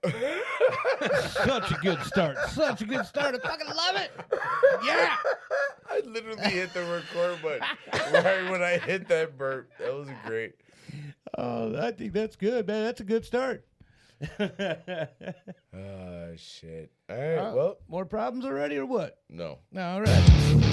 Such a good start. Such a good start. I fucking love it. Yeah. I literally hit the record button right when I hit that burp. That was great. Oh, I think that's good, man. That's a good start. Oh, shit. All right, well. More problems already or what? No. All right.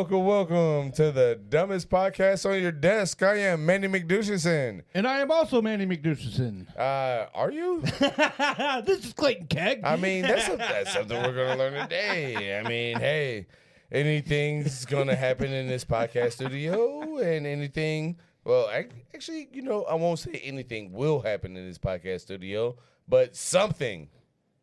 Welcome to the dumbest podcast on your desk. I am Manny McDoucheson. And I am also Manny McDoucheson. Are you? This is Clayton Keg. I mean, that's something we're going to learn today. I mean, hey, anything's going to happen in this podcast studio and anything, well, actually, I won't say anything will happen in this podcast studio, but something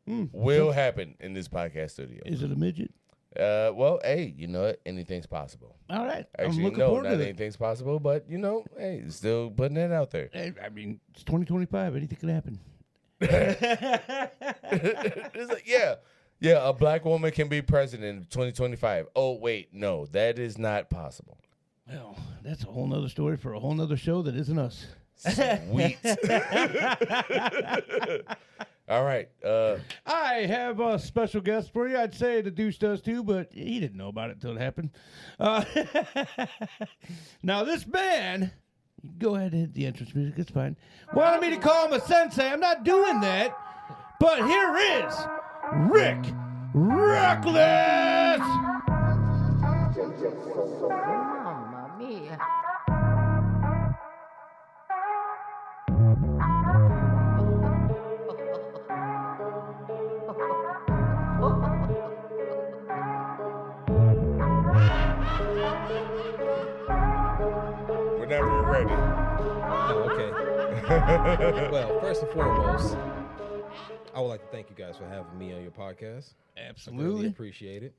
will happen in this podcast studio. Is it a midget? Well, hey, you know what? Anything's possible. All right. Actually, I'm looking no, forward not to it. anything's possible, but, hey, still putting it out there. I mean, it's 2025. Anything can happen. It's like, yeah, a black woman can be president in 2025. Oh, wait, no, that is not possible. Well, that's a whole nother story for a whole nother show that isn't us. Sweet. All right. I have a special guest for you. I'd say the Douche does too, but he didn't know about it until it happened. Now, this man, go ahead and hit the entrance music. It's fine. Wanted me to call him a sensei. I'm not doing that. But here is Rick Reckless. Mamma mia. Whenever you're ready. Oh, okay. Well, first and foremost, I would like to thank you guys for having me on your podcast. I really Absolutely. appreciate it.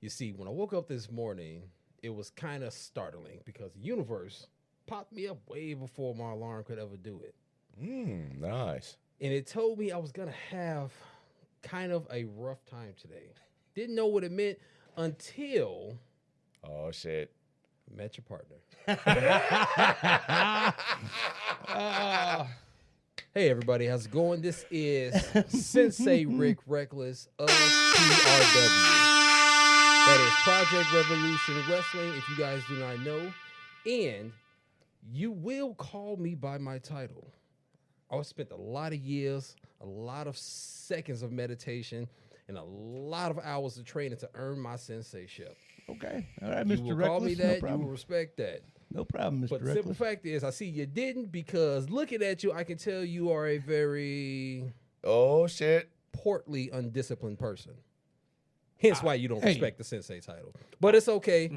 You see, when I woke up this morning, it was kind of startling because the universe popped me up way before my alarm could ever do it. Nice. And it told me I was going to have kind of a rough time today. Didn't know what it meant until Oh, shit. I met your partner. Hey, everybody. How's it going? This is Sensei Rick Reckless of PRW. That is Project Revolution Wrestling, if you guys do not know. And you will call me by my title. I spent a lot of years, a lot of seconds of meditation, and a lot of hours of training to earn my sensei-ship. Okay. All right, You Mr. will Reckless. call me no that. You problem. will respect that. No problem, Mr. But the Reckless. simple fact is, I see you didn't because looking at you, I can tell you are a very Oh, shit. portly, undisciplined person. Hence why you don't Hey. respect the sensei title. But it's okay.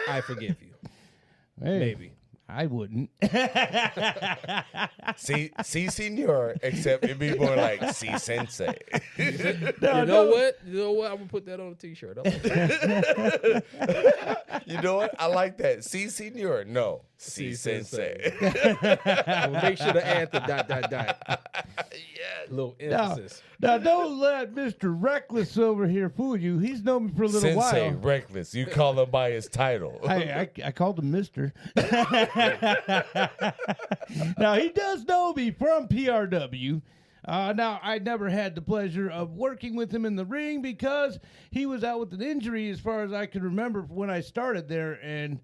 I forgive you. Hey, Maybe. I wouldn't. See, senor, except it'd be more like, see, sensei. You know what? I'm going to put that on a T-shirt. You know what? I like that. See, senor. No. See, sensei. We'll make sure to add the ... Yes. Little Now, emphasis. now, don't let Mr. Reckless over here fool you. He's known me for a little Sensei while. Reckless. You call him by his title. I called him Mister. Now, he does know me from PRW. Now, I never had the pleasure of working with him in the ring because he was out with an injury as far as I can remember when I started there and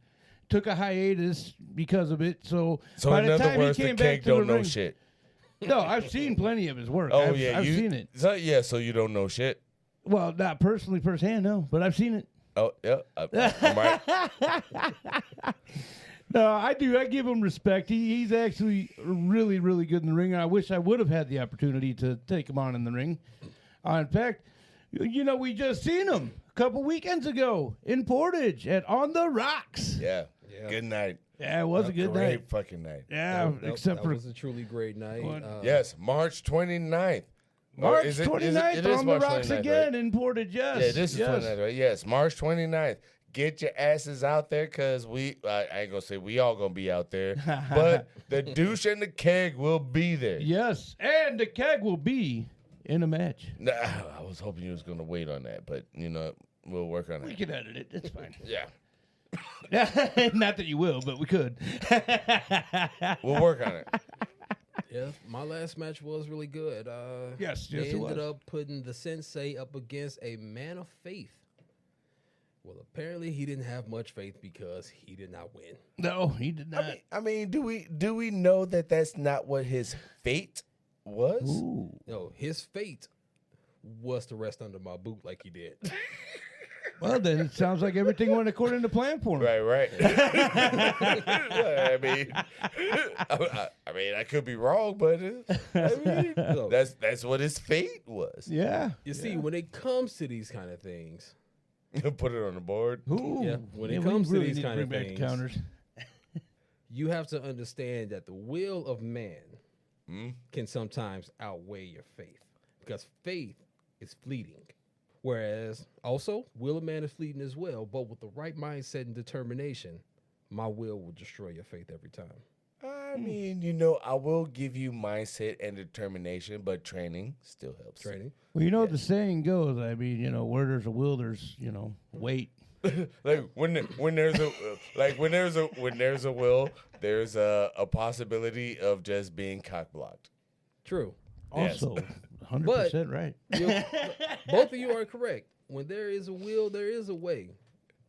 took a hiatus because of it. So by in the other time words, he the came back cake to the don't know ring, shit. No, I've seen plenty of his work. Oh, I've seen it. So you don't know shit. Well, not personally firsthand, no, but I've seen it. Oh, yeah. I'm right. No, I do. I give him respect. He's actually really, really good in the ring. I wish I would have had the opportunity to take him on in the ring. In fact, we just seen him a couple weekends ago in Portage at On the Rocks. Yeah. Good night. Yeah, it was a good night. Great fucking night. Yeah, that was a truly great night. Yes, March 29th. March Is it- 29th it is on the March Rocks 29th, again right? in Portage. Yes. Yeah, this is yes. 29th, right? Yes, March 29th. Get your asses out there because I ain't going to say we all going to be out there, but the douche and the keg will be there. Yes, and the keg will be in a match. Nah, I was hoping you was going to wait on that, but, we'll work on We it. can edit it. It's fine. Yeah, Not that you will, but we could. we'll work on it. Yeah, my last match was really good. Yes, they it ended was. up putting the Sensei up against a man of faith. Well, apparently he didn't have much faith because he did not win. No, he did not. I mean, do we know that that's not what his fate was? Ooh. No, his fate was to rest under my boot like he did. Well, then it sounds like everything went according to plan for him. Right. I mean, I could be wrong, but that's what his fate was. Yeah. You see, when it comes to these kind of things, Put it on the board. Ooh. Yeah, when it we comes to really these need kind of bring back the things. counters. you have to understand that the will of man Hmm? can sometimes outweigh your faith because faith is fleeting. Whereas also, will of man is fleeting as well, but with the right mindset and determination, my will destroy your faith every time. I mean, I will give you mindset and determination, but training still helps. Training. Well, the saying goes, I mean, where there's a will, there's, weight. Like when there's a will, there's a possibility of just being cock blocked. True. Yes. Also, 100% right. Both of you are correct. When there is a will, there is a way.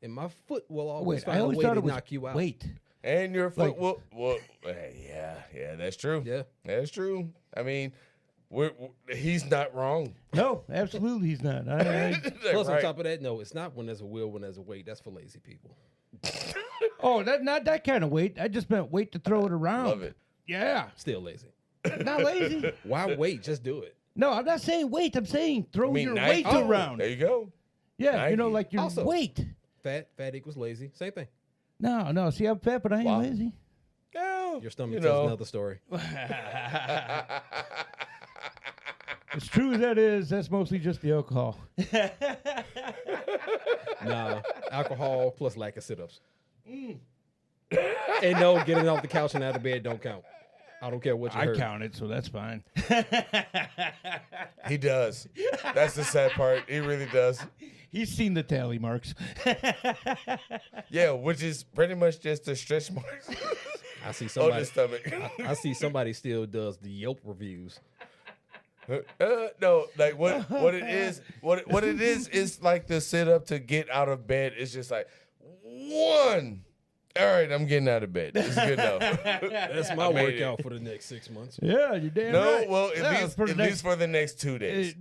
And my foot will always Wait, I find a always way thought to it was knock you out. weight. And your foot Like- will yeah, that's true. Yeah. That's true. I mean, he's not wrong. No, absolutely he's not. Plus, on Right. top of that, no, it's not when there's a will, when there's a way. That's for lazy people. Not that kind of weight. I just meant weight to throw it around. Love it. Yeah. Still lazy. Not lazy. Why wait? Just do it. No, I'm not saying weight. I'm saying throw your weight Nike. around. There you go. Yeah, Nike. like your Also- weight. Fat equals lazy. Same thing. No. See, I'm fat, but I ain't Wow. lazy. Yeah, Your stomach tells another story. As true as that is, that's mostly just the alcohol. Nah, alcohol plus lack of sit-ups. And no, getting off the couch and out of bed don't count. I don't care what you I heard. count it, so that's fine. He does. That's the sad part. He really does. He's seen the tally marks. Yeah, which is pretty much just the stretch marks I see on somebody. the stomach. I see somebody still does the Yelp reviews. No, like what it is like the sit up to get out of bed. It's just like one. All right, I'm getting out of bed. It's good enough. That's my I made workout for the next 6 months. Yeah, you're damn No, right. well, Yeah, at least for the next 2 days.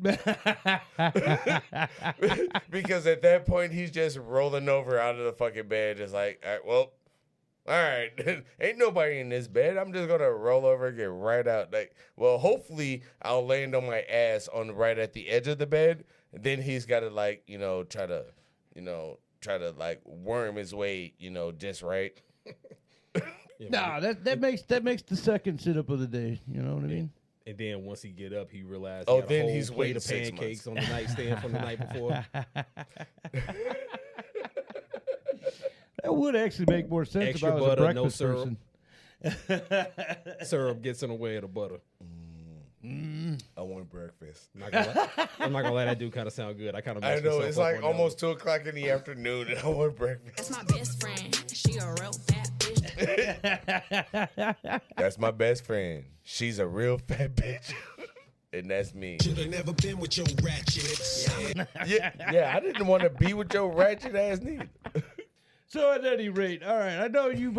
Because at that point, he's just rolling over out of the fucking bed. It's like, all right. Ain't nobody in this bed. I'm just going to roll over and get right out. Like, well, hopefully I'll land on my ass on right at the edge of the bed. And then he's got to try to like worm his way, just right. Nah, that makes the second sit up of the day. You know what I mean? And then once he get up, he realized Oh, he had then a whole he's plate waiting of 6 pancakes months. on the nightstand from the night before. That would actually make more sense Extra if I was butter, a no breakfast syrup. person. Syrup gets in the way of the butter. I want breakfast. I'm not gonna lie, that do kind of sound good. I kind of I know, it's like almost 2 o'clock in the afternoon and I want breakfast. That's my best friend. She a real fat bitch. That's my best friend. She's a real fat bitch. And that's me. Should've never been with your ratchet. Yeah, I didn't want to be with your ratchet ass neither. So at any rate, all right. I know you've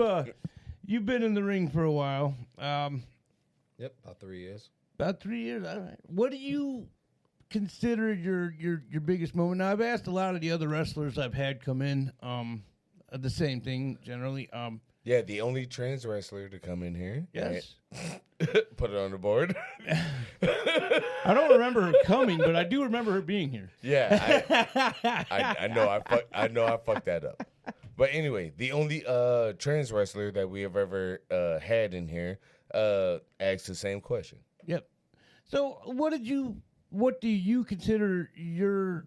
been in the ring for a while. Yep, about 3 years. About 3 years. All right. What do you consider your biggest moment? Now I've asked a lot of the other wrestlers I've had come in. The same thing generally. Yeah, the only trans wrestler to come in here. Yes. Put it on the board. I don't remember her coming, but I do remember her being here. Yeah, I know I fucked that up. But anyway, the only trans wrestler that we have ever had in here asked the same question. Yep. So what do you consider your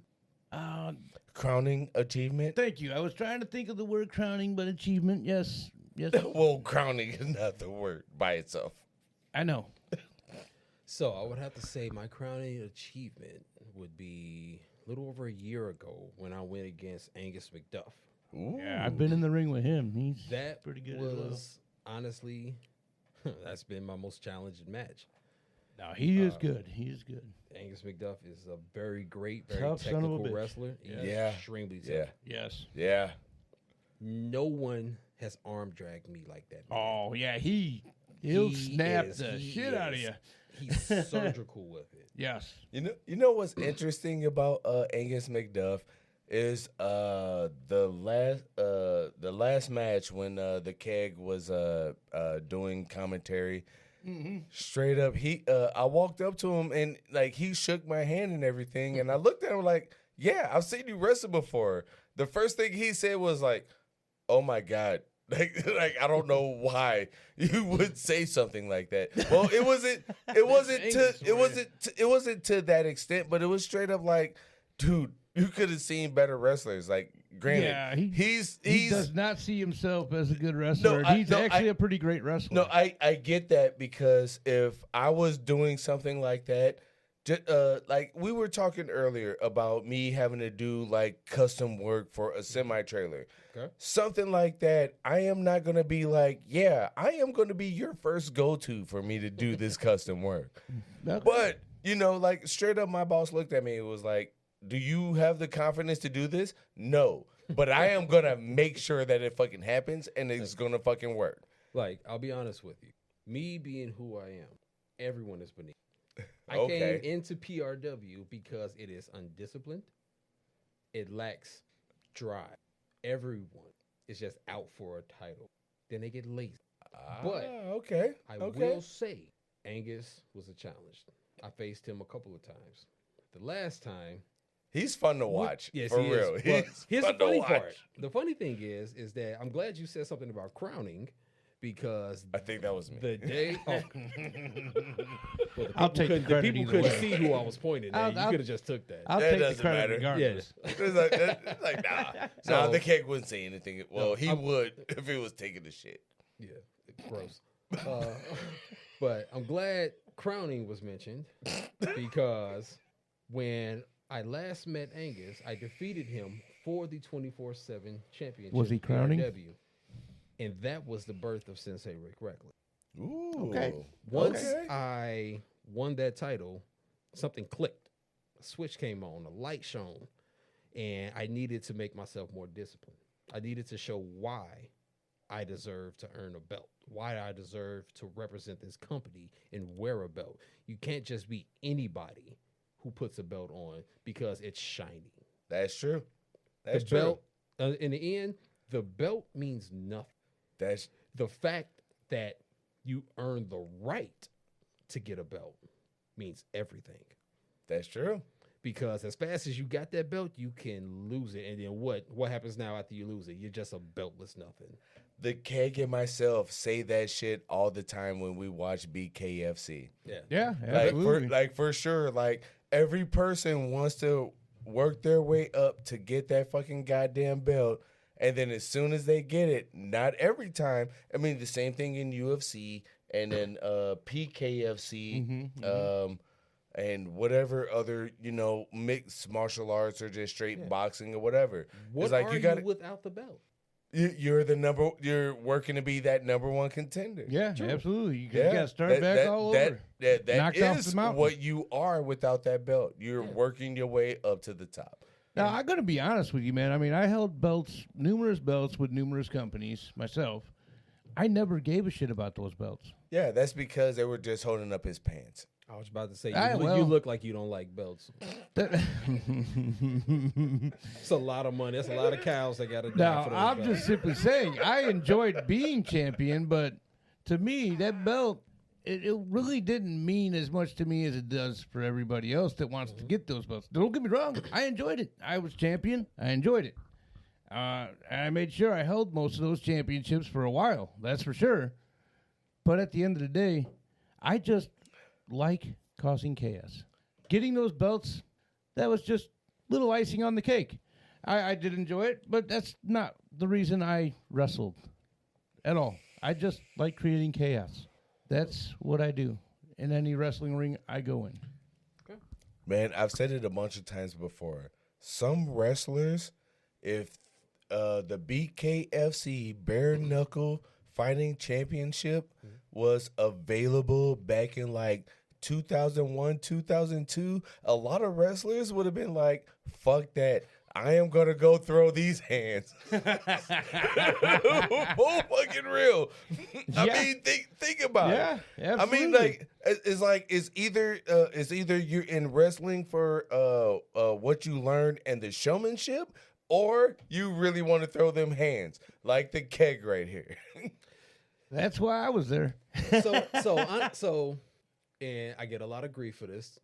Crowning achievement? thank you. I was trying to think of the word crowning, but achievement, yes. Yes. Well, crowning is not the word by itself. I know. So I would have to say my crowning achievement would be a little over a year ago when I went against Angus McDuff. Ooh. Yeah, I've been in the ring with him. He's That pretty good was as well. honestly, that's been my most challenging match. No, he is good. He is good. Angus McDuff is a very great, very Tough son of a technical bitch. wrestler. He's Yeah. extremely tough. Yeah. Yes. Yeah. No one has arm dragged me like that. man. Oh yeah, he'll He snap is- the he shit out of is- you. He's surgical with it. Yes. You know what's interesting about Angus McDuff is the last match when the keg was doing commentary. Straight up, I walked up to him and like he shook my hand and everything, and I looked at him like, yeah, I've seen you wrestle before. The first thing he said was like, oh my God. Like I don't know why you would say something like that. Well, it wasn't to that extent, but it was straight up like, dude, you could have seen better wrestlers. Like, granted, Yeah, he does not see himself as a good wrestler. He's actually a pretty great wrestler. No, I get that because if I was doing something like that, like we were talking earlier about me having to do like custom work for a semi trailer, Okay. something like that, I am not gonna be like, yeah, I am gonna be your first go to for me to do this custom work. Okay. But like straight up, my boss looked at me and was like, "Do you have the confidence to do this?" No, but I am gonna make sure that it fucking happens and it's gonna fucking work. Like, I'll be honest with you. Me being who I am, everyone is beneath. I Okay. came into PRW because it is undisciplined. It lacks drive. Everyone is just out for a title. Then they get lazy. But okay, I okay. will say Angus was a challenge. I faced him a couple of times. The last time, He's fun to watch. yes, for he real. is. But He's here's the fun to funny watch. part. The funny thing is that I'm glad you said something about crowning because I think that was me. the day. Oh. Well, I'll take the the credit people either couldn't way. see who I was pointing at. I'll- You I'll- could have just took that. I'll That take the doesn't credit matter. regardless. It's like, nah. So- The keg wouldn't say anything. Well, No, he I'm- would if he was taking the shit. Yeah, gross. But I'm glad crowning was mentioned because when I last met Angus, I defeated him for the 24/7 championship. Was he in crowning? PRW. And that was the birth of Sensei Rick Reckless. Ooh. Okay. Once Okay. I won that title, something clicked. A switch came on, a light shone, and I needed to make myself more disciplined. I needed to show why I deserve to earn a belt, why I deserve to represent this company and wear a belt. You can't just be anybody who puts a belt on because it's shiny. That's true. The That's true. belt, in the end, the belt means nothing. That's The fact that you earn the right to get a belt means everything. true. Because as fast as you got that belt, you can lose it. And then what happens now after you lose it? You're just a beltless nothing. The keg and myself say that shit all the time when we watch BKFC. Yeah. Yeah, Like absolutely. for sure, like every person wants to work their way up to get that fucking goddamn belt, and then as soon as they get it, not every time. I mean, the same thing in UFC and then PKFC, and whatever other mixed martial arts or just straight boxing or whatever. What it's like are you got without the belt? You're working to be that number one contender. yeah, absolutely. You Yeah, got to start back all over. That Knocked off is the mountain. what you are without that belt. You're working your way up to the top. Now, I'm going to be honest with you, man. I mean, I held numerous belts with numerous companies myself. I never gave a shit about those belts. Yeah, that's because they were just holding up his pants. I was about to say, well. you look like you don't like belts. That- It's a lot of money. That's a lot of cows that got to die Now, for those I'm belts. just simply saying, I enjoyed being champion, but to me, that belt, it really didn't mean as much to me as it does for everybody else that wants to get those belts. Don't get me wrong, I enjoyed it. I was champion. I enjoyed it. I made sure I held most of those championships for a while. That's for sure. But at the end of the day, I just like causing chaos. Getting those belts, that was just little icing on the cake. I did enjoy it, but that's not the reason I wrestled at all. I just like creating chaos. That's what I do. In any wrestling ring I go in. Man, I've said it a bunch of times before. Some wrestlers, if the BKFC Bare Knuckle Fighting Championship was available back in like 2001, 2002, a lot of wrestlers would have been like, fuck that. I am going to go throw these hands. Full fucking real. I mean, think about it. Yeah, I mean, like, it's either you're in wrestling for what you learned and the showmanship, or you really want to throw them hands, like the keg right here. That's why I was there. So, and I get a lot of grief for this.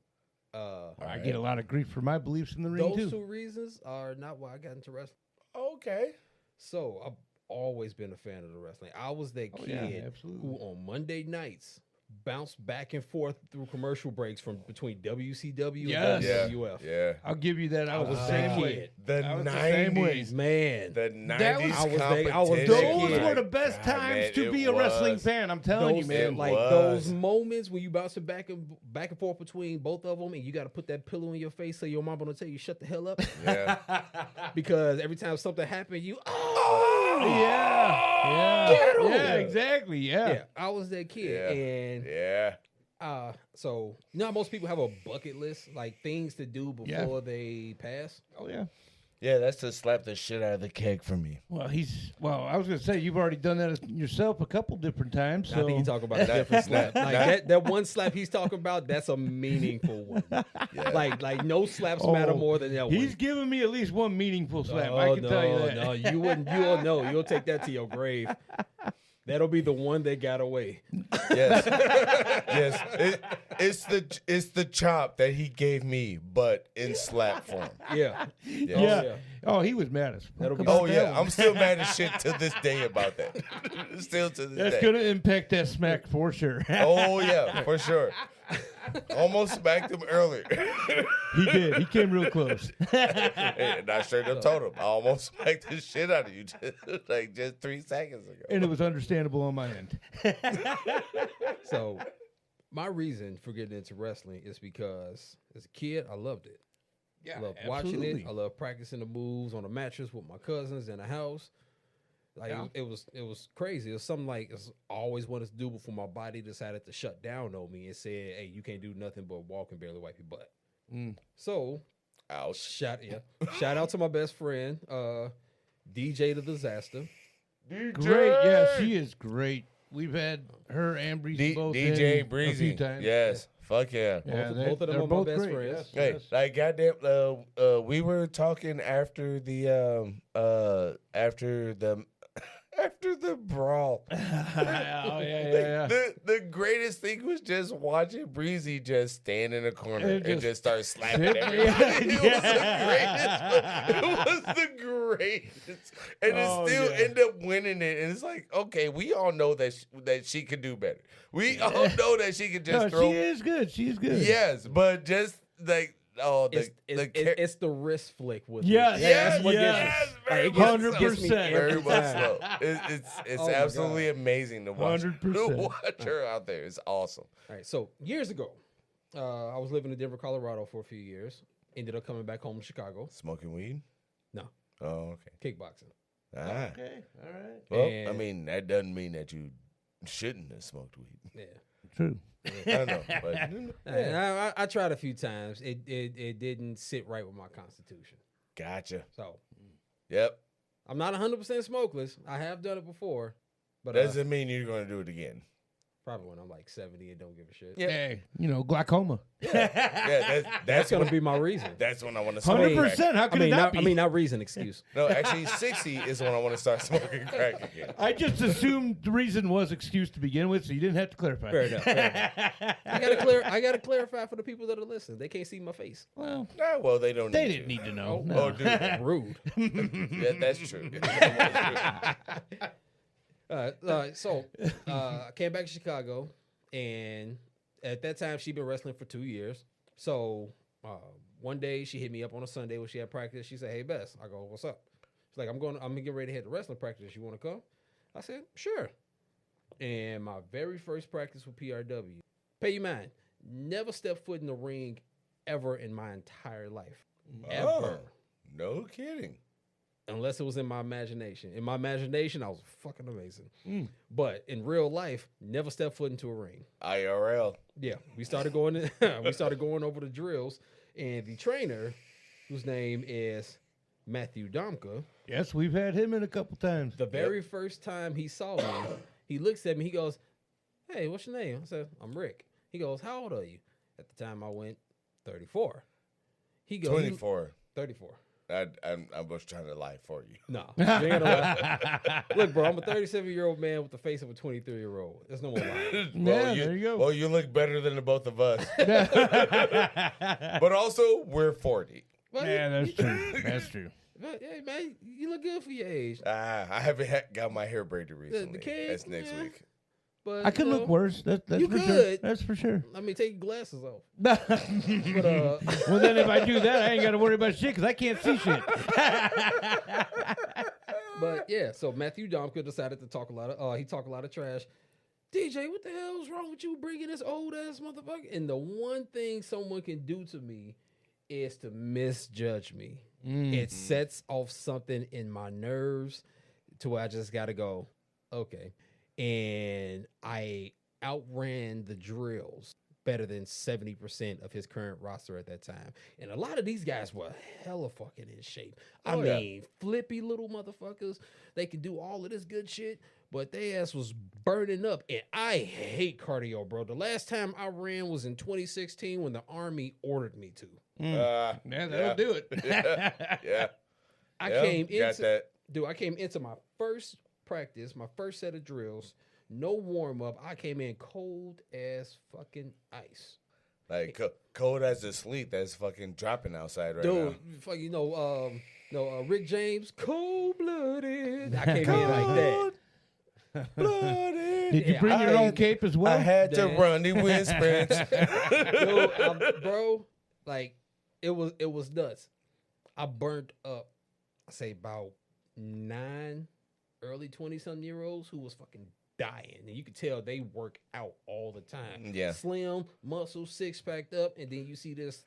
I get a lot of grief for my beliefs in the ring, Those too. two reasons are not why I got into wrestling. Okay. So I've always been a fan of the wrestling. I was that Oh, yeah, kid absolutely. who on Monday nights bounced back and forth through commercial breaks from between WCW Yes. and Yeah. WWF. Yeah. I'll give you that. I was the that same way. kid. The I was the same way. 90s. Man, The 90s That was- I was competition. that Those kid. were the best God, times man, to it be a wrestling was. fan. I'm telling you, those, man. like was. those moments when you bouncing back and forth between both of them, and you got to put that pillow in your face so your mom gonna tell you shut the hell up Yeah. because every time something happened, you Yeah, exactly. yeah. I was that kid, Yeah. and Yeah. so you know, most people have a bucket list, like things to do before they pass. Oh yeah. Yeah, that's to slap the shit out of the keg for me. Well, I was gonna say you've already done that yourself a couple different times. So I think he's talking about a different slap. Like that one slap he's talking about, that's a meaningful one. Like no slaps matter more than that one. He's giving me at least one meaningful slap. I can tell you that. No, you wouldn't. You'll know. You'll take that to your grave. That'll be the one that got away. Yes. Yes. It's the chop that he gave me, but in slap form. Yeah. Yeah. Oh, he was mad as fuck. That'll be- about Oh that yeah, one. I'm still mad as shit to this day about that. Still to this That's day. gonna impact that smack for sure. Oh yeah, for sure. Almost smacked him earlier. He did. He came real close. And I straight up told him I almost smacked the shit out of you just 3 seconds ago. And it was understandable on my end. So, my reason for getting into wrestling is because as a kid, I loved it. Yeah, I loved watching it. I loved practicing the moves on the mattress with my cousins in the house. Like Yeah. it was crazy. It was something like it's always wanted to do before my body decided to shut down on me and said, "Hey, you can't do nothing but walk and barely wipe your butt." So, Ouch. shout out to my best friend, DJ the Disaster. Great. Yeah, she is great. We've had her and Breezy both DJ in Breezy. a few times. Yes. Fuck yeah. Yeah, Both of them they're are my both best great. friends. Yes, Hey, yes. like goddamn, we were talking after the after the brawl. Oh yeah. The greatest thing was just watching Breezy just stand in a corner And and just just start slapping sit- everybody. Yeah. It was the greatest. And Oh, it still yeah. ended up winning it. And it's like, okay, we all know that she could do better. We all know that she could just No, throw. she is good. She's good. Yes, but just like It's the wrist flick with Yes, it. yes, That's what gets me. yes, Like, very it much gets- so. gets me 100%. Very every much time. so. It's Oh my absolutely God. amazing to watch. 100%. Watch her out there. It's awesome. All right, so years ago, I was living in Denver, Colorado for a few years. Ended up coming back home to Chicago. Smoking weed? No, Oh, okay. kickboxing. Ah. Okay. All right. Well, I And- mean, that doesn't mean that you shouldn't have smoked weed. Yeah. True. I know, but And I tried a few times. It didn't sit right with my constitution. gotcha. So Yep. I'm not 100% smokeless. I have done it before, but Doesn't mean you're going to do it again. Probably when I'm like 70 and don't give a shit. Yeah. Hey, glaucoma. Yeah, That's gonna be my reason. That's when I want to smoke 100%. crack. How could it not be? not reason. Excuse. No, actually, 60 is when I want to start smoking crack again. I just assumed the reason was excuse to begin with, so you didn't have to clarify. Fair enough. I gotta clarify for the people that are listening. They can't see my face. Well, Well, they don't. they need didn't to. need to know. Oh, No. dude. Rude. Yeah, that's true. So I came back to Chicago, and at that time she'd been wrestling for 2 years. So one day she hit me up on a Sunday when she had practice. She said, "Hey, Bess." I go, "What's up?" She's like, I'm gonna get ready to head to wrestling practice. You want to come?" I said, "Sure." And my very first practice with PRW, pay you mind, never stepped foot in the ring ever in my entire life, ever. Oh, no kidding. Unless it was in my imagination. In my imagination, I was fucking amazing. But in real life, never stepped foot into a ring. IRL. Yeah, we started going. Over the drills, and the trainer, whose name is Matthew Domka, Yes, we've had him in a couple times. the very first time he saw me, he looks at me. He goes, "Hey, what's your name?" I said, "I'm Rick." He goes, "How old are you?" At the time, I went 34. He goes, 24. 34. I was trying to lie for you. No. You ain't gonna lie. Look, bro, I'm a 37-year-old man with the face of a 23-year-old. There's no more lying. Yeah, there you go. Well, you look better than the both of us. But also, we're 40. But Yeah, that's true. That's true. but, hey, man, you look good for your age. I haven't got my hair braided recently. cake, That's next man. week. But I could you look know, worse. That's You for sure. could. That's for sure. I mean, take your glasses off. Well, But then if I do that, I ain't got to worry about shit because I can't see shit. but yeah, so Matthew Domka decided to talk a lot of trash. DJ, what the hell is wrong with you bringing this old ass motherfucker? And the one thing someone can do to me is to misjudge me. It sets off something in my nerves to where I just got to go, okay. And I outran the drills better than 70% of his current roster at that time. And a lot of these guys were hella fucking in shape. I mean, flippy little motherfuckers. They could do all of this good shit, but their ass was burning up. And I hate cardio, bro. The last time I ran was in 2016 when the Army ordered me to. Yeah, that'll do it. Yeah. I Yeah, came got into that. Dude, I came into my first practice, my first set of drills, no warm up. I came in cold as fucking ice. Like cold as the sleet that's fucking dropping outside right Dude, Rick James, cold blooded. I came in like that. now. Blooded. Did you bring your own cape as well? I had to Damn. run the wind sprints. Dude, bro, like it was nuts. I burnt up, I say about 9 early 20-something-year-olds who was fucking dying. And you could tell they work out all the time. Yeah. Slim, muscle, six-packed up. And then you see this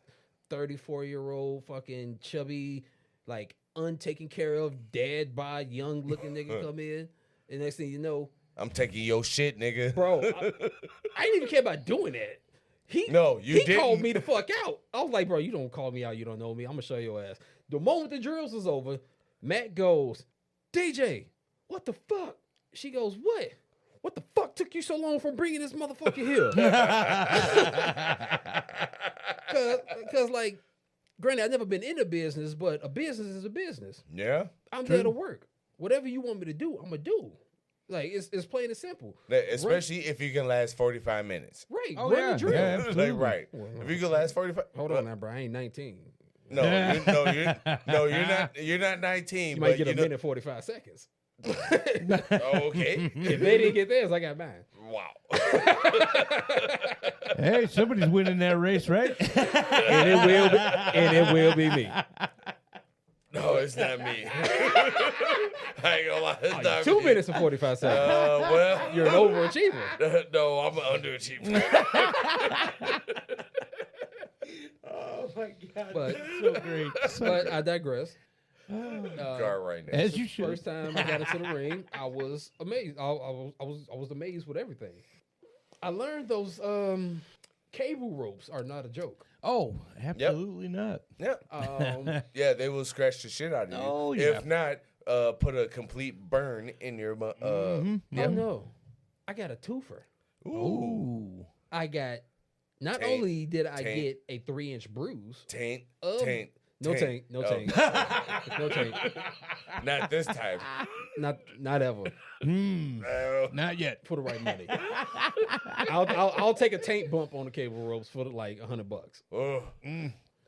34-year-old fucking chubby, like untaken care of, dad bod, young-looking nigga come in. And next thing you know, I'm taking your shit, nigga. bro, I didn't even care about doing that. He called didn't. me the fuck out. I was like, bro, you don't call me out. You don't know me. I'm going to show your ass. The moment the drills was over, Matt goes, DJ, what the fuck? She goes, what? What the fuck took you so long from bringing this motherfucker here? Because, like, granted, I've never been in a business, but a business is a business. Yeah. I'm there to work. Whatever you want me to do, I'm going to do. Like, it's plain and simple. Especially if you can last 45 minutes. Right. Oh, run yeah. the drill. Yeah, absolutely. Like, right. If you can last 45. Hold on now, bro. I ain't 19. No, you're not 19. You might but get a you know, minute 45 seconds. Oh, okay. If they didn't get theirs, I got mine. Wow. Hey, somebody's winning that race, right? And it will be me. No, it's not me. I ain't gonna lie. It's not 2 me. minutes and 45 seconds. Well, You're an overachiever. no, I'm an underachiever. Oh my god, But- so great. But I digress. Car right now. As you should. First time I got into the ring, I was amazed. I was amazed with everything. I learned those cable ropes are not a joke. Oh, absolutely not. Yep. Yeah, they will scratch the shit out of you. Oh, yeah. If not, put a complete burn in your. Oh no, I got a twofer. Ooh. I got. Not Taint. only did I Taint. get a 3-inch bruise. Taint. Of- Taint. No taint. No taint. No taint. Not this time. Not ever. No. Not yet. For the right money. I'll take a taint bump on the cable ropes for like $100. Oh.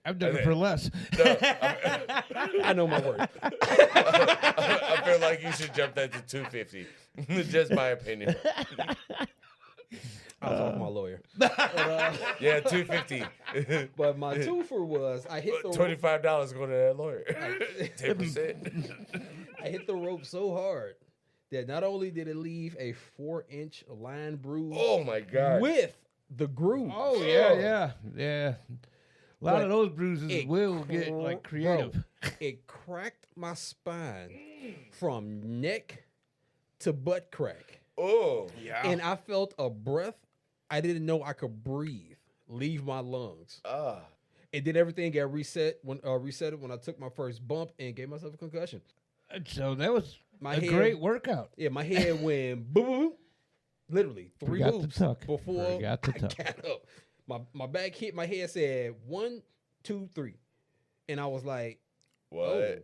I've done it for less. I know my worth. I feel like you should jump that to $250. Just my opinion. I'll talk to my lawyer. Yeah, $250. But my twofer was I hit the $25 go to that lawyer. 10%. I hit the rope so hard that not only did it leave a 4-inch line bruise Oh my God. with the groove. Oh, yeah. A lot But of those bruises it will get like creative. Bro, it cracked my spine from neck to butt crack. Oh. Yeah. And I felt a breath I didn't know I could breathe leave my lungs. And then everything got reset when I took my first bump and gave myself a concussion. So that was My a head- great workout. Yeah, my head went boom, boom, boom. Literally 3 Forgot to moves tuck. before Forgot to I tuck. got up. My back hit my head, said 1, 2, 3, and I was like, What?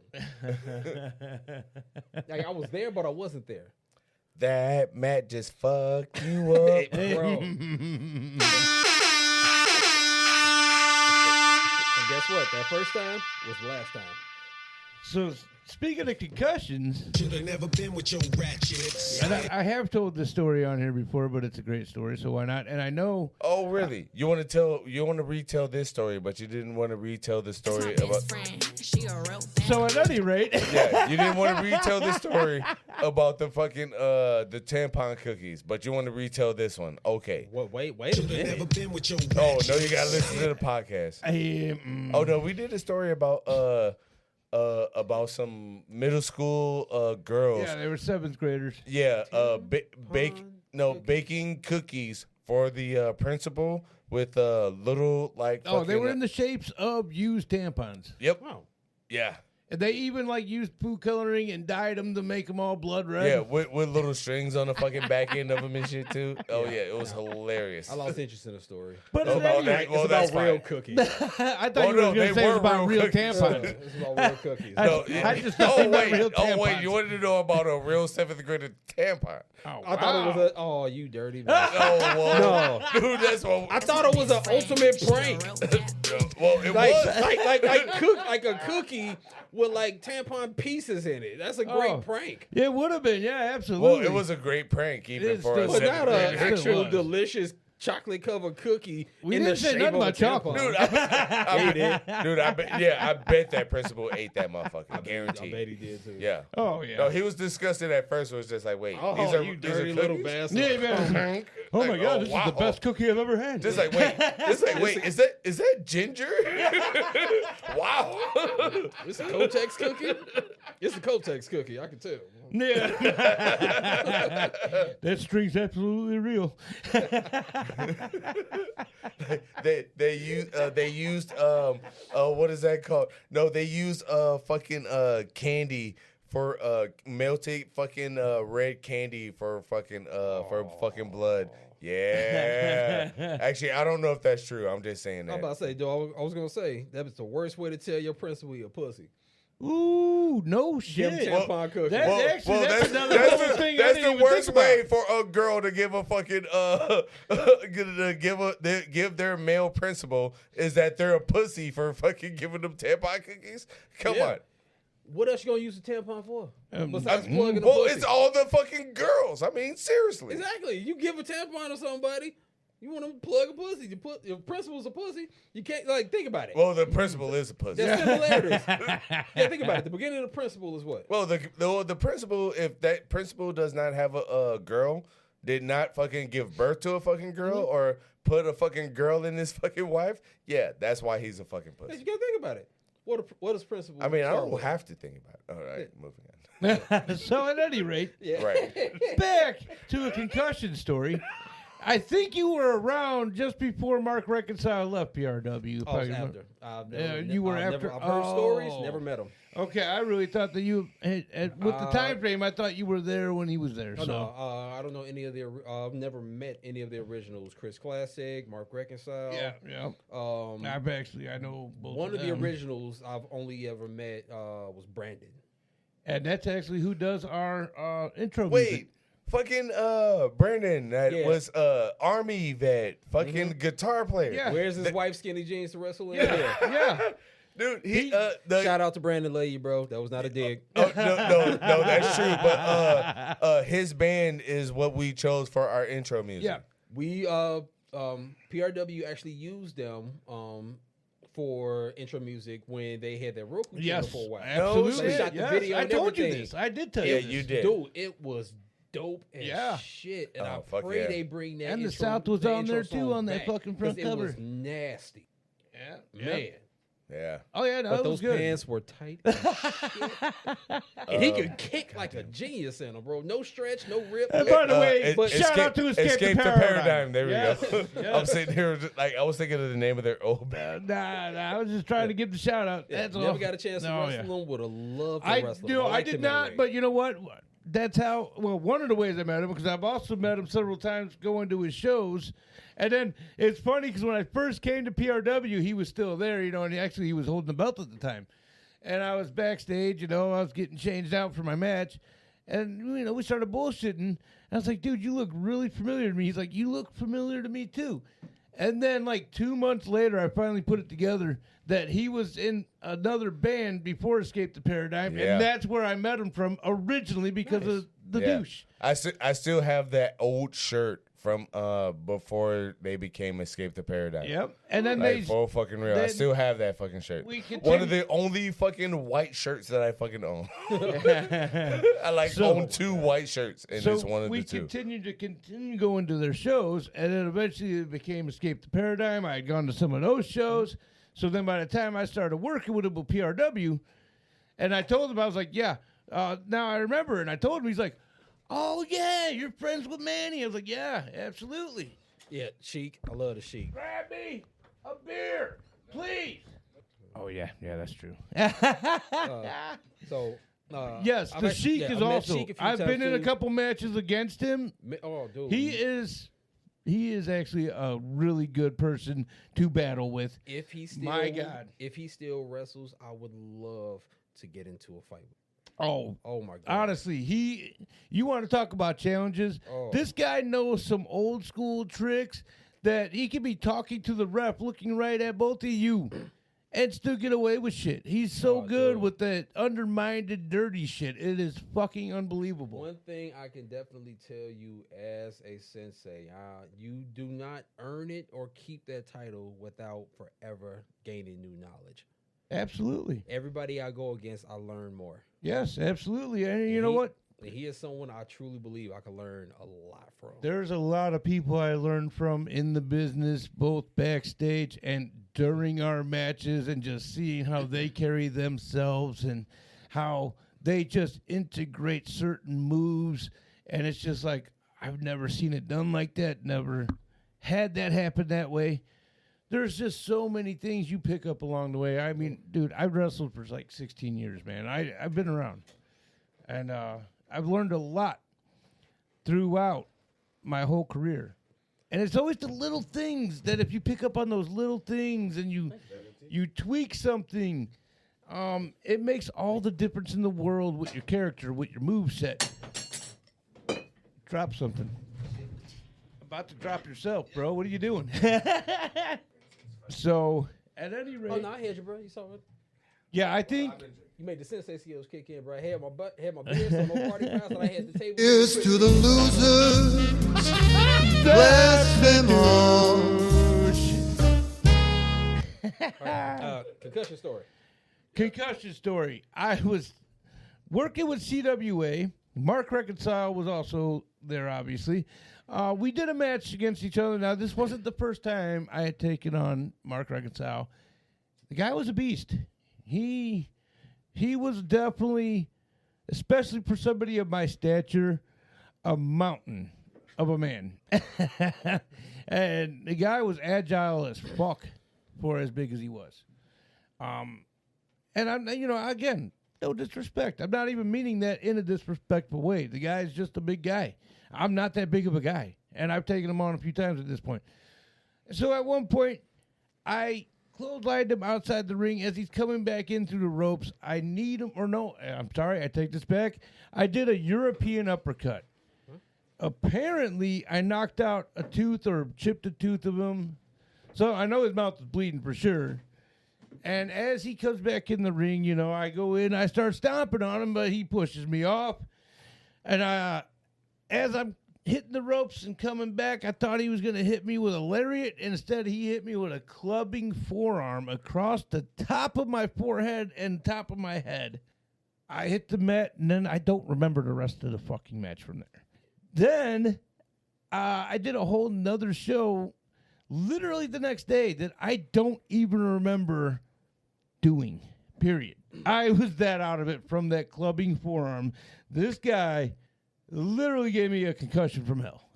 like I was there, but I wasn't there. That Matt just fucked you up. Bro. And guess what? That first time was the last time. So speaking of concussions, Should have never been with your ratchets. and I have told this story on here before, but it's a great story, so why not? And I know Oh, really? You want to retell this story, but you didn't want to retell the That's story my about. best friend. She a real bad so at any rate. Yeah, you didn't want to retell the story about the fucking the tampon cookies, but you want to retell this one. Okay. What? Wait a Should have never minute. been with your Oh ratchets. no, you gotta listen to the podcast. Oh no, we did a story about some middle school girls. Yeah, they were 7th graders. Yeah, baking cookies for the principal with little like. Oh, they fucking- were in the shapes of used tampons. Yep. Wow. Yeah. And they even like used food coloring and dyed them to make them all blood red. Yeah, with little strings on the fucking back end of them and shit too. Oh yeah, it was hilarious. I lost interest in the story. But Oh, at any that- rate, well, it's that's about real fine. cookies. I thought Oh, you were no, going to they say it was were about real real cookies. tampons. It's about real cookies. No, I just thought oh you meant wait, real oh wait, tampons. you wanted to know about a real 7th grader tampon? Oh, I thought it was a. Oh, you dirty man. Oh well, No. dude, that's what I thought it was an ultimate She a prank. real bad Well, it Like, was. like a cookie with like tampon pieces in it. That's a great Oh. prank. Yeah, it would have been. Yeah, absolutely. Well, it was a great prank, even It for a still- But But not 7th an grader. Still actual was. delicious chocolate covered cookie We in the didn't say shape nothing of a about chocolate. tampon. Dude, I bet that principal ate that motherfucker. I Guaranteed. bet he did too. Yeah. Oh, yeah. No, he was disgusted at first. It was just like, wait, Oh, these are you these are dirty little cookies? bastard. Yeah, man. Oh, my Like, God, oh, this is wow. the best cookie I've ever had. Just like, wait, is that ginger? Wow. It's a Kotex cookie? It's a Kotex cookie, I can tell. Yeah. That string's absolutely real. they used what is that called? No, they used fucking candy for melted fucking red candy for fucking blood. Yeah. Actually, I don't know if that's true. I'm just saying I'm that. about to say, dude, I was going to say, that was the worst way to tell your principal you're a pussy. Ooh, no Give him shit. tampon cookies. That's that's another whole thing I that's didn't the even worst think about. way for a girl to give a fucking give their male principal is that they're a pussy for fucking giving them tampon cookies. Come Yeah. on. What else you going to use the tampon for? Besides Well, plugging the pussy? it's all the fucking girls. I mean, seriously. Exactly. You give a tampon to somebody, you want to plug a pussy. You put your principal's a pussy. You can't think about it. Well, the principal is a pussy. There's similarities. Yeah, think about it. The beginning of the principal is what? Well, the principal, if that principal does not have a girl, did not fucking give birth to a fucking girl or put a fucking girl in his fucking wife, yeah, that's why he's a fucking You pussy. gotta think about it. What is principal? I mean, I start don't with? have to think about it. All right, moving on. So at any rate, Yeah. Right. back to a concussion story. I think you were around just before Mark Reconcile left PRW. Oh, if it's I after. remember. You were after. I've heard stories, Oh. never met him. Okay, I really thought that you, with the time frame, I thought you were there when he was there. Oh, so. no, I don't know any of the. I've never met any of the originals. Chris Classic, Mark Reconcile. Yeah. I know both. One of the them. originals I've only ever met was Brandon. And that's actually who does our intro Wait, music. fucking Brandon, that Yeah. was Army vet, fucking guitar player. Yeah. Where's his wife, Skinny Jeans, to wrestle in? Yeah. Dude, Shout out to Brandon Lady, bro. That was not a dig. Oh, no, that's true. But his band is what we chose for our intro music. Yeah. We PRW actually used them for intro music when they had their Roku channel Yes. for a while. Absolutely. We shot the Yes. video I and told you everything. this. I did tell Yeah, you this. you did. Dude, it was dope as Yeah. shit. And Oh, I fuck pray yeah. they bring that And the intro, South was the on intro there, too, song on that back, fucking front 'cause cover. It was nasty. Yeah. Man. Yeah. Oh, yeah, no, But that those was good. pants were tight as shit. And he could kick like a genius in them, bro. No stretch, no rip. And by the way, It- shout out to Escape the Paradigm. There we Yes. go. Yes. I'm sitting here, I was thinking of the name of their old band. Nah, I was just trying to give the shout out. Yeah, That's never all. got a chance to No, wrestle him. Would have loved to I wrestle do. him. I liked did him in the not, ring. but you know what? That's how. Well, one of the ways I met him, because I've also met him several times going to his shows. And then it's funny because when I first came to PRW, he was still there, and he was holding the belt at the time. And I was backstage, I was getting changed out for my match. And, we started bullshitting. And I was like, dude, you look really familiar to me. He's like, you look familiar to me too. And then, like 2 months later, I finally put it together that he was in another band before Escape the Paradigm. Yeah. And that's where I met him from originally because of the Yeah. douche. I still have that old shirt from before they became Escape the Paradigm. Yep. And then Like, full fucking real. I then still have that fucking shirt. we One of continue- the only fucking white shirts that I fucking own. I So- own 2 white shirts, and it's one of we the 2. continue going to their shows, and then eventually it became Escape the Paradigm. I had gone to some of those shows. So then by the time I started working with him with PRW, and I told him, I was like, yeah, now I remember. And I told him, he's like, oh, yeah, you're friends with Manny. I was like, yeah, absolutely. Yeah, Sheik. I love the Sheik. Grab me a beer, please. Oh, yeah, that's true. So, Yes, I've the actually- Sheik yeah, is I've met also. Sheik a few I've times, been in a too. couple matches against him. Oh, dude. He is actually a really good person to battle with. If he still, My God. if he still wrestles, I would love to get into a fight with him. Oh, Oh my God. honestly, you want to talk about challenges? Oh. This guy knows some old school tricks that he could be talking to the ref, looking right at both of you, and still get away with shit. He's so Oh, good dude. with that undermined, dirty shit. It is fucking unbelievable. One thing I can definitely tell you as a sensei, you do not earn it or keep that title without forever gaining new knowledge. Absolutely. Everybody I go against, I learn more. Yes, absolutely. And you know He- what? He is someone I truly believe I can learn a lot from. There's a lot of people I learned from in the business, both backstage and during our matches, and just seeing how they carry themselves and how they just integrate certain moves. And it's just like, I've never seen it done like that, never had that happen that way. There's just so many things you pick up along the way. I mean, dude, I've wrestled for like 16 years, man. I've been around. And I've learned a lot throughout my whole career. And it's always the little things that if you pick up on those little things and you tweak something, it makes all the difference in the world with your character, with your moveset. Drop something. About to drop yourself, bro. What are you doing? So, at any rate, Oh no, I had you, bro. You saw it. yeah, I think You made the sensei skills kick in, bro. I had my butt, had my beer, some more party pass, and I had the table. Here's to the losers, bless them all. Concussion story. concussion story. I was working with CWA. Mark Reconcile was also there, obviously. We did a match against each other. Now, this wasn't the first time I had taken on Mark Reconcile. The guy was a beast. He was definitely, especially for somebody of my stature, a mountain of a man. And the guy was agile as fuck for as big as he was. And I'm, again, no disrespect. I'm not even meaning that in a disrespectful way. The guy's just a big guy. I'm not that big of a guy. And I've taken him on a few times at this point. So at one point, I clotheslined him outside the ring as he's coming back in through the ropes. I need him, I'm sorry, I take this back. I did a European uppercut. Apparently, I knocked out a tooth or chipped a tooth of him. So I know his mouth is bleeding for sure. And as he comes back in the ring, I go in, I start stomping on him, but he pushes me off. And as I'm hitting the ropes and coming back, I thought he was going to hit me with a lariat. Instead, he hit me with a clubbing forearm across the top of my forehead and top of my head. I hit the mat, and then I don't remember the rest of the fucking match from there. Then I did a whole nother show literally the next day that I don't even remember doing, period. I was that out of it from that clubbing forearm. This guy literally gave me a concussion from hell.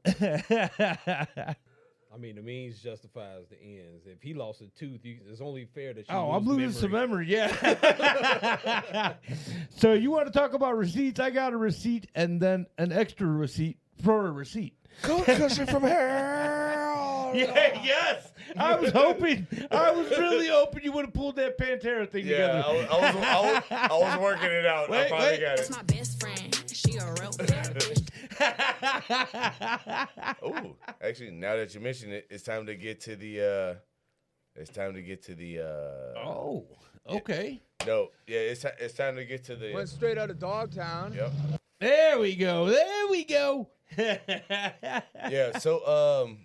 I mean, the means justifies the ends. If he lost a tooth, it's only fair that you I'm losing some memory, yeah. So you want to talk about receipts? I got a receipt and then an extra receipt for a receipt. Concussion from hell. Yeah, yes. I was really hoping you would have pulled that Pantera thing Yeah, together. I was working it out. I finally got That's it. my best friend. She a real bad bitch. Oh, actually, now that you mention it, it's time to get to the. Oh, okay. No, yeah, it's time to get to the. Went straight out of Dogtown. Yep. There we go. Yeah. So,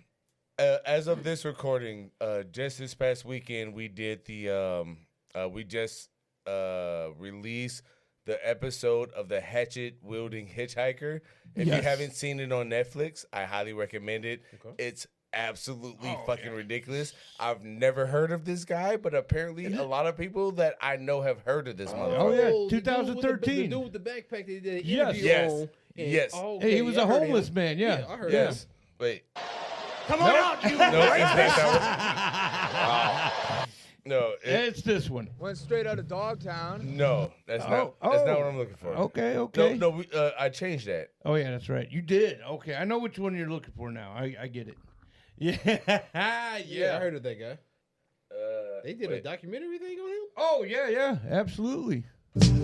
as of this recording, just this past weekend, we did we just released the episode of the hatchet wielding hitchhiker. If you Yes. haven't seen it on Netflix, I highly recommend it. Okay. It's absolutely fucking ridiculous. I've never heard of this guy, but apparently a lot of people that I know have heard of this motherfucker. Oh, yeah. the dude 2013. The dude with the backpack that he did an Yes. interview Yes. on. And- Yes. oh, Hey, he was I a heard homeless him. man, yeah. I heard Yes. Wait. Come on out, you No, it's not that one. No, It's this one. Went straight out of Dogtown. no, that's not what I'm looking for. Okay. No, I changed that. Oh, yeah, that's right. You did. Okay, I know which one you're looking for now. I get it. Yeah. Yeah, I heard of that guy. They did a wait. documentary thing on him? Oh, yeah, absolutely.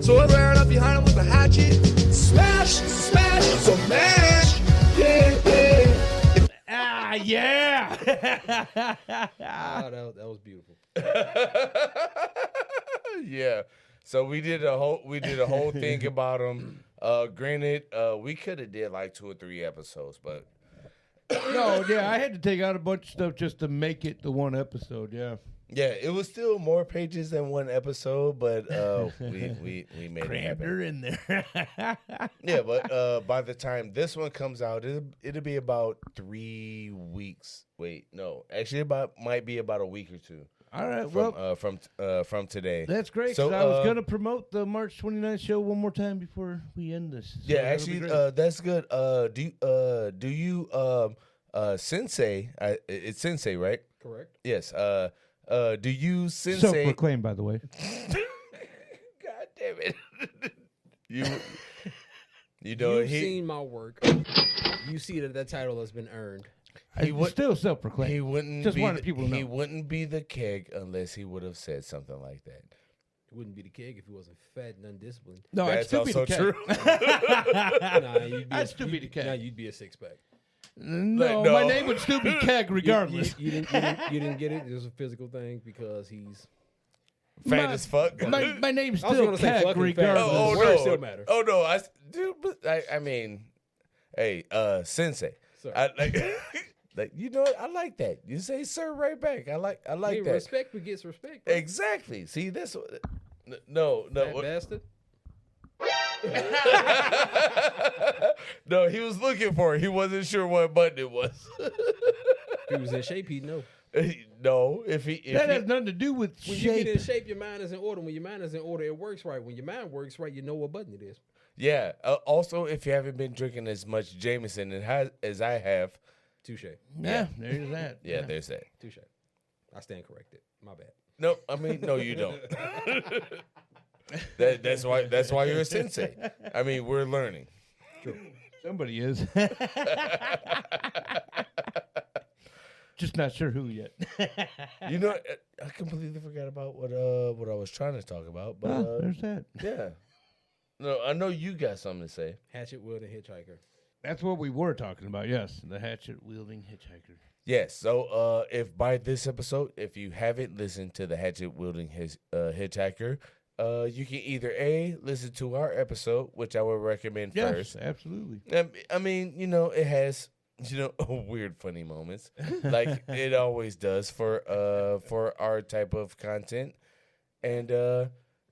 So I ran up behind him with a hatchet. Smash, smash, so mash. Yeah, yeah. Ah, yeah. Oh, that was beautiful. Yeah. So we did a whole thing about him. Granted, we could have did like 2 or 3 episodes, but No, yeah, I had to take out a bunch of stuff just to make it the one episode, yeah. yeah, it was still more pages than one episode, but we made it Crammed happen. her in there. Yeah, but by the time this one comes out, it'll be about 3 weeks. Wait, no, actually, might be about a week or 2. All right, well, From today. that's great, So, because I was going to promote the March 29th show one more time before we end this. So Yeah, that'll be actually, great. that's good. Do you Sensei? It's Sensei, right? Correct. Yes. Do you Sensei? Self-proclaimed, by the way. God damn it! you You've know seen my work. You see that title has been earned. He would Still self-proclaimed. he wouldn't Just be wanted people to he know. wouldn't be the keg unless he would have said something like that. It wouldn't be the keg if he wasn't fat and undisciplined. No, I'd That's still be also the true. Nah, you'd be I'd still be the keg. Nah, you'd be a 6-pack. No, No. my name would still be Keg regardless. You didn't get it. It was a physical thing because he's. Fat as fuck. My name's I was still gonna say Keg fucking fat. regardless. Oh, The words no. still matter. Oh no, I mean, hey, Sensei. Sir. I like you know what? I like that. You say sir right back. I like Hey, that. respect begets respect. Bro. Exactly. See this no. Fat bastard. No, he was looking for it. He wasn't sure what button it was. If he was in shape, he'd know. No, if he That has nothing to do with When you get in shape. shape, your mind is in order. When your mind is in order, it works right. When your mind works right, you know what button it is. Yeah. Also, if you haven't been drinking as much Jameson as I have, Touche. Yeah, there's that. yeah, there's that. Touche. I stand corrected. My bad. No, I mean, no, you don't. That's why you're a sensei. I mean, we're learning. Somebody is. Just not sure who yet. You know, I completely forgot about what I was trying to talk about. But There's that. yeah, no, I know you got something to say. Hatchet wielding hitchhiker. That's what we were talking about. Yes, the hatchet wielding hitchhiker. Yes. So, if by this episode, if you haven't listened to the hatchet wielding hitchhiker, you can either listen to our episode, which I would recommend Yes, first. absolutely. I mean, it has weird, funny moments, like it always does for our type of content. And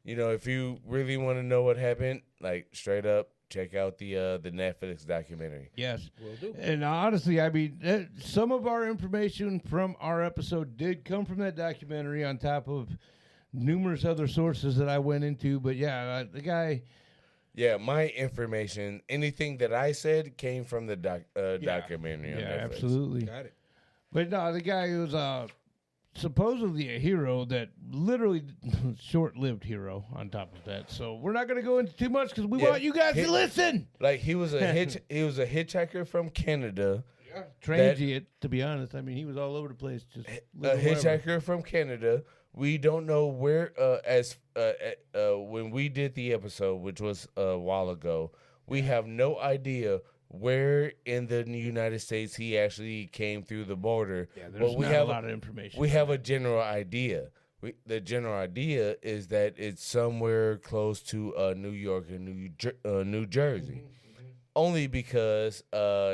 if you really want to know what happened, like straight up, check out the Netflix documentary. Yes. Will do. And honestly, I mean, some of our information from our episode did come from that documentary on top of numerous other sources that I went into. But yeah, the guy... Yeah, my information, anything that I said came from the documentary on Netflix. Absolutely. Got it. But no, the guy was supposedly a hero that literally short-lived hero on top of that. So we're not going to go into too much because we want you guys to listen. Like he was a hitchhiker from Canada. Transient, to be honest. I mean, he was all over the place. Just A living wherever. hitchhiker from Canada. We don't know where, when we did the episode, which was a while ago, we have no idea where in the United States he actually came through the border. Yeah, there's but we not have a lot of information. We have a general idea. The general idea is that it's somewhere close to New York and New Jersey, only because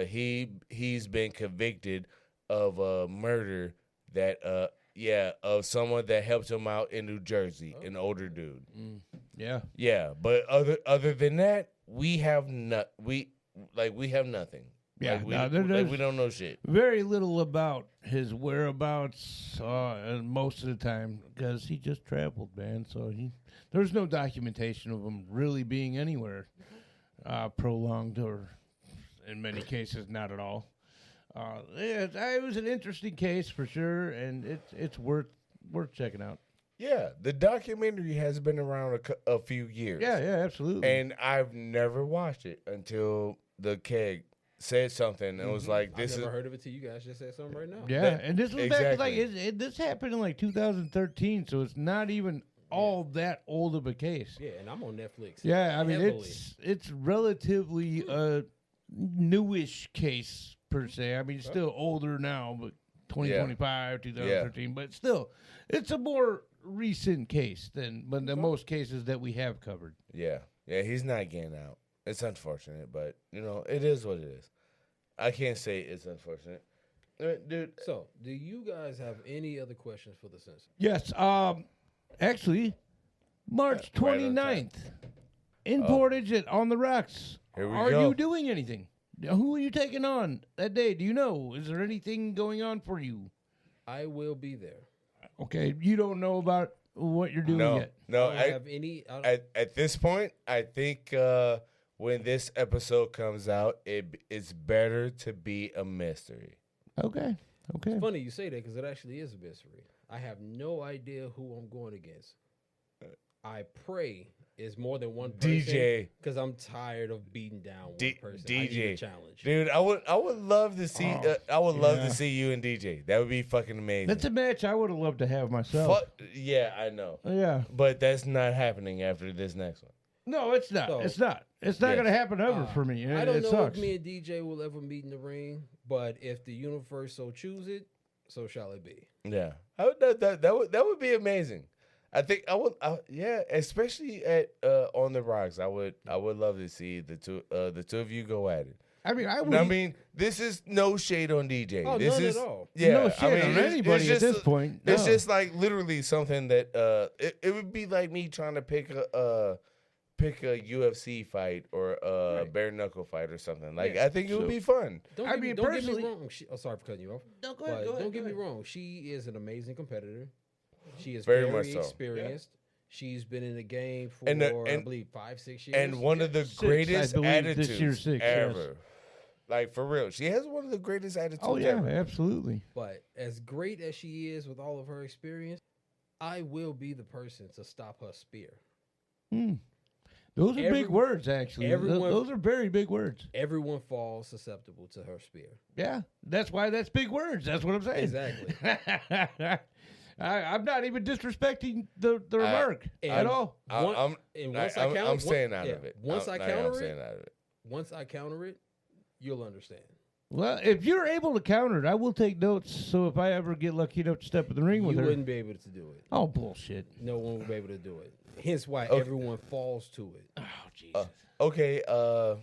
he's been convicted of a murder that of someone that helped him out in New Jersey, an older dude. Yeah. Yeah, but other than that, we have we have nothing. Yeah, we don't know shit. Very little about his whereabouts most of the time because he just traveled, man. So there's no documentation of him really being anywhere prolonged or, in many cases, not at all. It was an interesting case for sure, and it's worth checking out. Yeah, the documentary has been around a few years. Yeah, absolutely. And I've never watched it until the keg said something and was like, "This I've is." never heard of it till you guys just said something right now. Yeah, and this was back Exactly. this happened in like 2013, so it's not even all that old of a case. Yeah, and I'm on Netflix. Yeah, I mean heavily. it's relatively a newish case per se. I mean, it's still older now, but 2025, 2013, but still, it's a more recent case than most cases that we have covered. Yeah, he's not getting out. It's unfortunate, but it is what it is. I can't say it's unfortunate, dude. So, do you guys have any other questions for the sensei? Yes, actually, March Right on 29th, in Portage at On the Rocks. Here we Are go. you doing anything? Who are you taking on that day? Do you know? Is there anything going on for you? I will be there. Okay, you don't know about what you're doing yet. No. I don't have any. At this point, I think when this episode comes out, it's better to be a mystery. Okay. It's funny you say that because it actually is a mystery. I have no idea who I'm going against. I pray it's more than one person. DJ. Because I'm tired of beating down one person. I need DJ a challenge. Dude, I would love to see. Love to see you and DJ. That would be fucking amazing. That's a match I would have loved to have myself. Yeah, I know. Yeah. But that's not happening after this next one. No, it's not. So- It's not. It's not going to happen ever for me. I don't it know sucks. if me and DJ will ever meet in the ring, but if the universe so choose it, so shall it be. Yeah, that would be amazing. I think I would. Especially at On the Rocks, I would love to see the two of you go at it. I mean, I would. I mean, this is no shade on DJ. Oh, this none is at all. Yeah, No shade on it's anybody at just this point. It's No. just like literally something that it would be like me trying to pick a UFC fight or a bare knuckle fight or something. Like I think it would be fun. Don't I get, mean, don't get personally- me wrong. Sorry for cutting you off. No, go But ahead. don't get me wrong. She is an amazing competitor. She is Very very, much so. experienced. She's been in the game for, And I believe, 5-6 years. And one of the Six, greatest I believe this attitudes year's six, yes. ever. Like, for real. She has one of the greatest attitudes Oh, yeah, ever. absolutely. But as great as she is with all of her experience, I will be the person to stop her spear. Those are big words, actually. everyone- Those are very big words. Everyone falls susceptible to her spear. Yeah, that's why that's big words. That's what I'm saying. Exactly. I'm not even disrespecting the remark at all. I'm staying out of it. Once I I'm counter staying it, out of it. once I counter it, you'll understand. Well, if you're able to counter it, I will take notes. So if I ever get lucky enough to step in the ring with You her, wouldn't be able to do it. oh bullshit. No one will be able to do it. Hence why Okay. everyone falls to it. Oh Jesus. Okay, all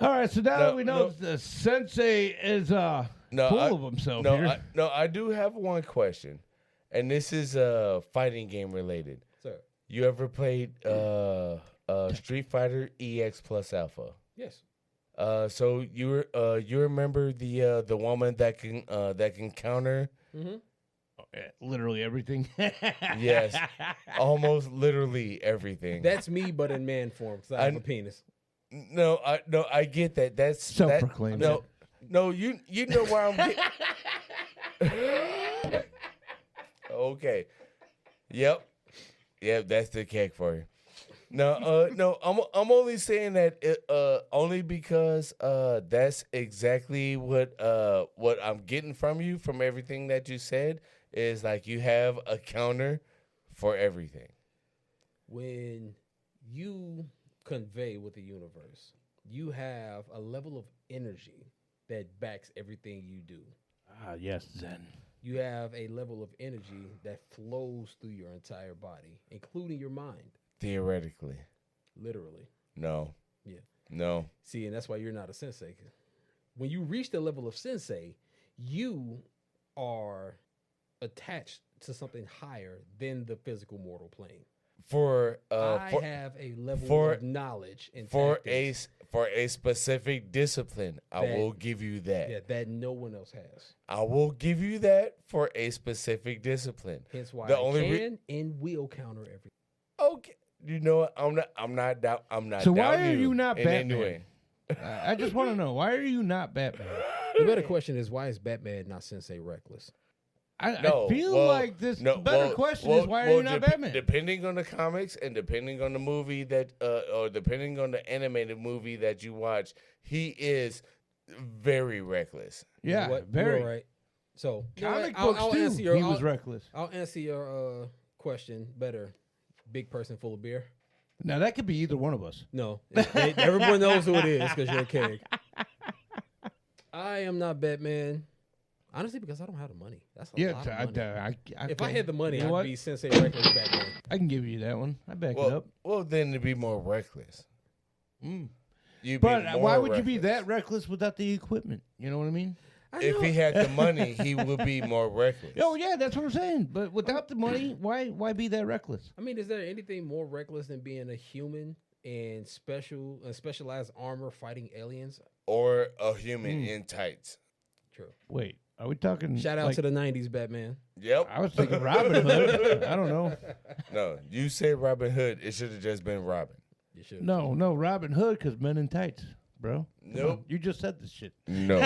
right, so now that we know no. the sensei is full of himself here. I do have one question, and this is fighting game related. Sir. You ever played Street Fighter EX plus Alpha? Yes. So you remember the woman that can counter? Mm-hmm. Literally everything. Yes, almost literally everything. That's me, but in man form, because I have a penis. No, I get that. That's Self-proclaimed. No, you know where I'm getting. Okay. Yep, that's the cake for you. No, I'm only saying that only because that's exactly what I'm getting from you from everything that you said is like you have a counter for everything. When you convey with the universe, you have a level of energy that backs everything you do. Ah, yes, Zen. You have a level of energy that flows through your entire body, including your mind. Theoretically. Literally. No. Yeah. No. See, and that's why you're not a sensei. When you reach the level of sensei, you are attached to something higher than the physical mortal plane. I have a level of knowledge and tactics for a specific discipline. I will give you that. that no one else has. I will give you that for a specific discipline. Hence why The I only can and will counter everything. Okay. You know what? I'm not So why doubting are you not in Batman? any way. I just want to know, why are you not Batman? The better question is, why is Batman not Sensei Reckless? I feel like this. The better question is, why are you not Batman? Depending on the comics and depending on the movie or depending on the animated movie that you watch, he is very reckless. Yeah, very. You're right. So Comic I'll books too. answer your, He was reckless. I'll answer your question better. Big person full of beer. Now that could be either one of us. No, everyone knows who it is because you're a keg. I am not Batman. Honestly, because I don't have the money. That's a lot of money. If I had the money, I'd be Sensei Reckless Batman. I can give you that one. I back it up. Well, then it'd be more reckless. But why would you be that reckless without the equipment? You know what I mean? If he had the money, he would be more reckless. Oh yeah, that's what I'm saying. But without the money, why be that reckless? I mean, is there anything more reckless than being a human in specialized armor fighting aliens? Or a human in tights. True. Wait, are we talking? Shout out to the '90s Batman. Yep. I was thinking Robin Hood. I don't know. No, you said Robin Hood. It should have just been Robin. You should. No, Robin Hood because men in tights, bro. Nope. You just said this shit. No.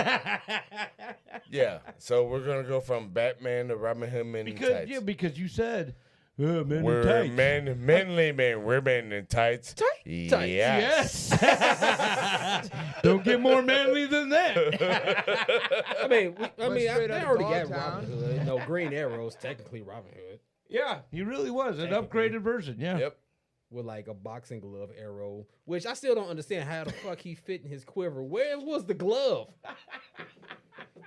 Yeah. So we're gonna go from Batman to Robin Hood men in tights. Yeah, because you said men in We're tights. manly men. We're men in tights. Tights. Yes. Don't get more manly than that. I mean, they straight out of already got Dogtown. Robin Hood. No, Green Arrow's technically Robin Hood Yeah, he really was an upgraded version. Yeah. Yep. with like a boxing glove arrow, which I still don't understand how the fuck he fit in his quiver. Where was the glove?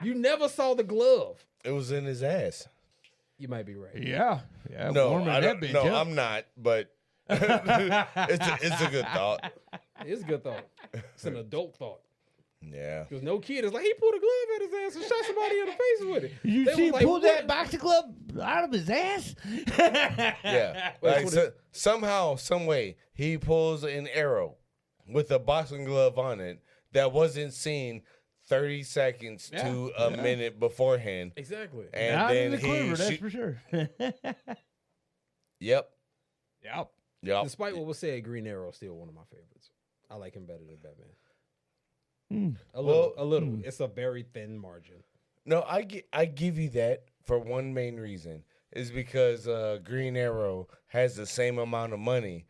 You never saw the glove. It was in his ass. You might be right. Yeah. No, warming I that don't. bitch No, up. I'm not. But it's a good thought. It's a good thought. It's an adult thought. Yeah. Because no kid is like, he pulled a glove at his ass and shot somebody in the face with it. You They see him was like, pull what? that boxing glove out of his ass? Yeah. Wait, Like somehow, some way, he pulls an arrow with a boxing glove on it that wasn't seen 30 seconds to a minute beforehand. Exactly. And Not then in the quiver, that's shoot- for sure. Yep. Yep. Yep. Despite what was said, Green Arrow is still one of my favorites. I like him better than Batman. A little. It's a very thin margin. No, I give you that for one main reason is because Green Arrow has the same amount of money,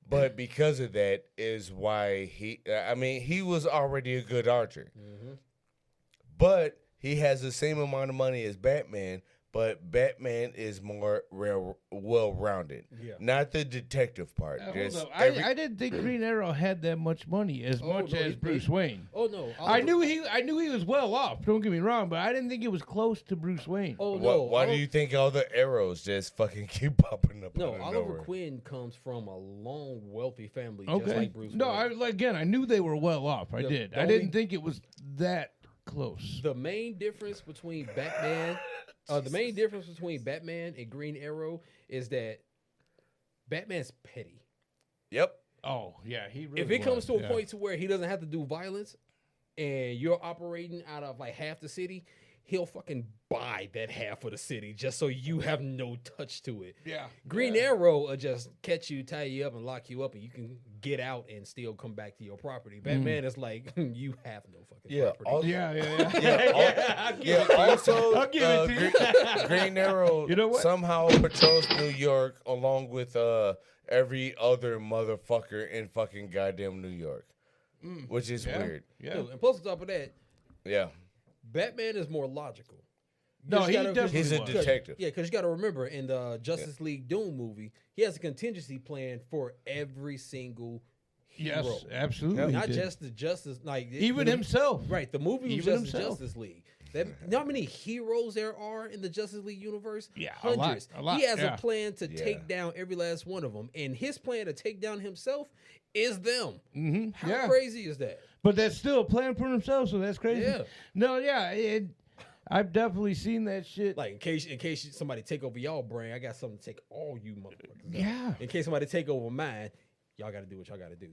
but because of that is why he was already a good archer, but he has the same amount of money as Batman. But Batman is more well-rounded. Yeah. Not the detective part. I didn't think Green Arrow had that much money as Bruce Wayne. Oh no! I knew he was well off. Don't get me wrong, but I didn't think it was close to Bruce Wayne. Oh no! Why do you think all the arrows just fucking keep popping up? No, Oliver Queen comes from a long, wealthy family, Okay. just like Bruce Wayne. No, I knew they were well off. I didn't think it was that close. The main difference between Batman. And Green Arrow is that Batman's petty. Yep. Oh yeah, he. Really if it comes to a point to where he doesn't have to do violence, and you're operating out of like half the city, he'll fucking buy that half of the city just so you have no touch to it. Yeah. Green Arrow will just catch you, tie you up, and lock you up, and you can get out and still come back to your property. Batman is like, you have no fucking property. Also, I'll give it to you. Green Arrow somehow patrols New York along with every other motherfucker in fucking goddamn New York, which is weird. Yeah. And plus on top of that, Batman is more logical. He's a detective. Yeah, because you got to remember, in the Justice League Doom movie, he has a contingency plan for every single hero. Yes, absolutely. Not just the Justice, like even himself. Right, the movie was just the Justice League. You know how many heroes there are in the Justice League universe? Yeah, hundreds. A lot. He has a plan to take down every last one of them, and his plan to take down himself is them. Mm-hmm. How crazy is that? But that's still a plan for himself, so that's crazy. Yeah. No, I've definitely seen that shit. Like in case somebody take over y'all brain, I got something to take all you motherfuckers. Yeah. In case somebody take over mine, y'all got to do what y'all got to do.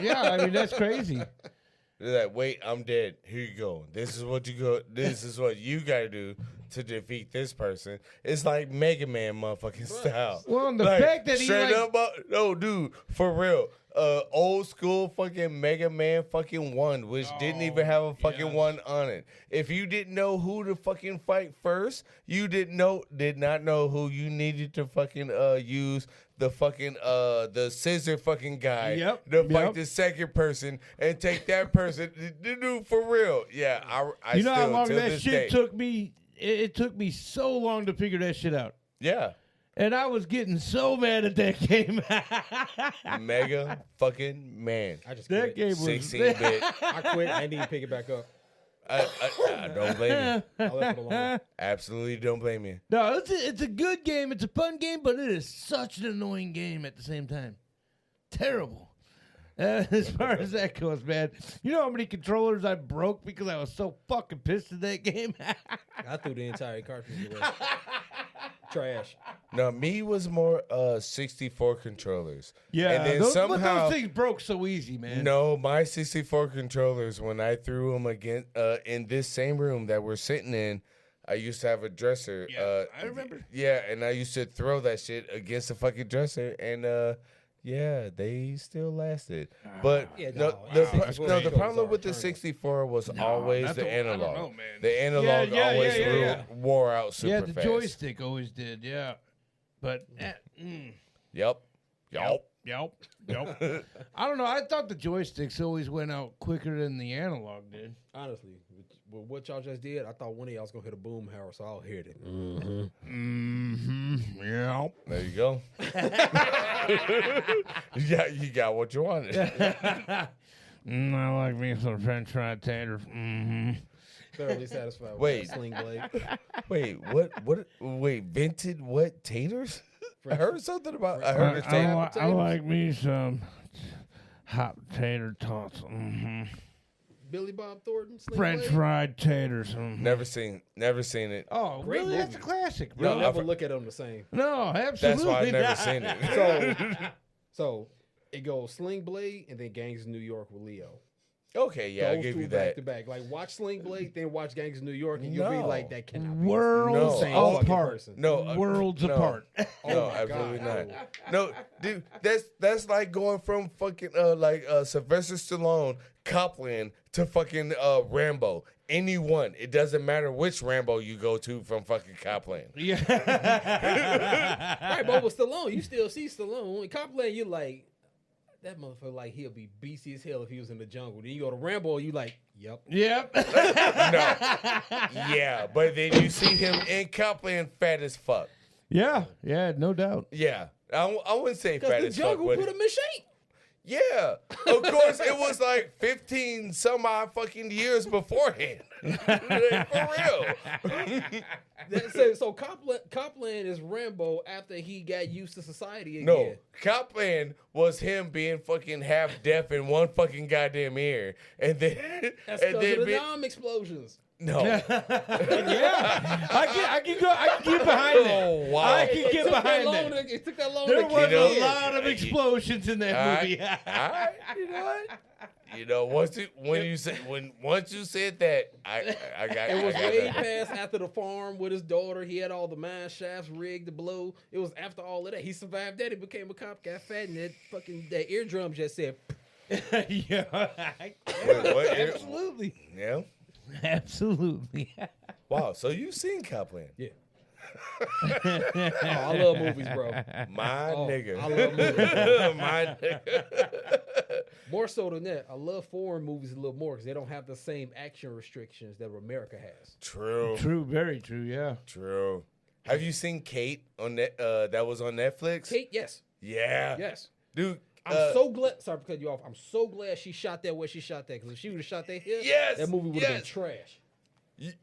Yeah, I mean that's crazy. They're like, wait, I'm dead. Here you go. This is what you gotta do to defeat this person. It's like Mega Man motherfucking style. Well, and the fact that he straight up, no, dude, for real. Old school fucking Mega Man fucking 1, which didn't even have a fucking 1 on it. If you didn't know who to fucking fight first, you did not know who you needed to fucking use the fucking the scissor fucking guy to fight the second person and take that person. Dude, for real. Yeah, I you know still, how long to that this shit day, took me? It took me so long to figure that shit out. Yeah. And I was getting so mad at that game. Mega fucking Man. I just that quit. game was 16-bit. I quit. I didn't even pick it back up. I don't blame you. I left it alone. Absolutely don't blame you. No, it's a good game. It's a fun game, but it is such an annoying game at the same time. Terrible. As far as that goes, man. You know how many controllers I broke because I was so fucking pissed at that game? I threw the entire cartridge away. Trash. No, me was more 64 controllers. Yeah, and then but those things broke so easy, man. No, my 64 controllers, when I threw them again in this same room that we're sitting in, I used to have a dresser. Yeah, I remember. Yeah, and I used to throw that shit against the fucking dresser, and yeah, they still lasted. But the problem with the 64 was always the analog. I don't know, man. The analog always wore out super fast. Yeah, the joystick always did, yeah. But, Yep. I don't know. I thought the joysticks always went out quicker than the analog did. Honestly, with what y'all just did, I thought one of y'all was going to hit a boom house, so I'll hear it. Yeah. There you go. Yeah, you got what you wanted. I like me some French fried taters. Thoroughly satisfied Wait. with that sling blade. Wait, wait, vented what? Taters? I heard something about. I heard I like me some hot tater tots. Billy Bob Thornton, sling French blade? fried taters. Never seen it. Oh, Great really? movie. That's a classic, You'll bro. never look at them the same. No, absolutely. That's why I never not. seen it. So it goes Sling Blade and then Gangs of New York with Leo. Okay, yeah, I Those give two you back that. to back. Like watch Sling Blade, then watch Gangs of New York, and you'll be No. like, that cannot be Worlds No. the same fucking apart. person. No, Worlds no. apart. No, Oh my absolutely God. not. No, dude, that's like going from fucking Sylvester Stallone, Copland to fucking Rambo. Anyone. It doesn't matter which Rambo you go to from fucking Copland. Yeah. Right, but with Stallone, you still see Stallone. In Copland, you're like, that motherfucker, like, he'll be beastie as hell if he was in the jungle. Then you go to Rambo, you like, yep. Yep. No. Yeah, but then you see him in Copland fat as fuck. Yeah, no doubt. Yeah. I wouldn't say Because fat the as fuck, jungle but put him in shape. yeah. Of course, it was like 15 some odd fucking years beforehand. For real. So Copland is Rambo after he got used to society again. No, Copland was him being fucking half deaf in one fucking goddamn ear, and then That's and because of the be- bomb explosions. no. Yeah, I can get behind that. Oh wow! I can get behind that. It took that long There to was kick a in. lot of explosions in that movie. All right, you know what? You know, once you said that, I got It was I got way that. past after the farm with his daughter. He had all the mine shafts rigged to blow. It was after all of that. He survived that. He became a cop, got fat, and that eardrum just said, Yeah. What? Absolutely. Yeah. Absolutely. Wow. So you've seen Copland? yeah. Oh, I love movies, bro. My Oh, nigga. I love movies. My nigga. More so than that, I love foreign movies a little more because they don't have the same action restrictions that America has. True. True, very true, yeah. True. Have you seen Kate on that was on Netflix? Kate, yes. Yeah. Yes. Dude. I'm so glad. Sorry to cut you off. I'm so glad she shot that where she shot that because if she would have shot that here, Yes, that movie would have yes. been trash.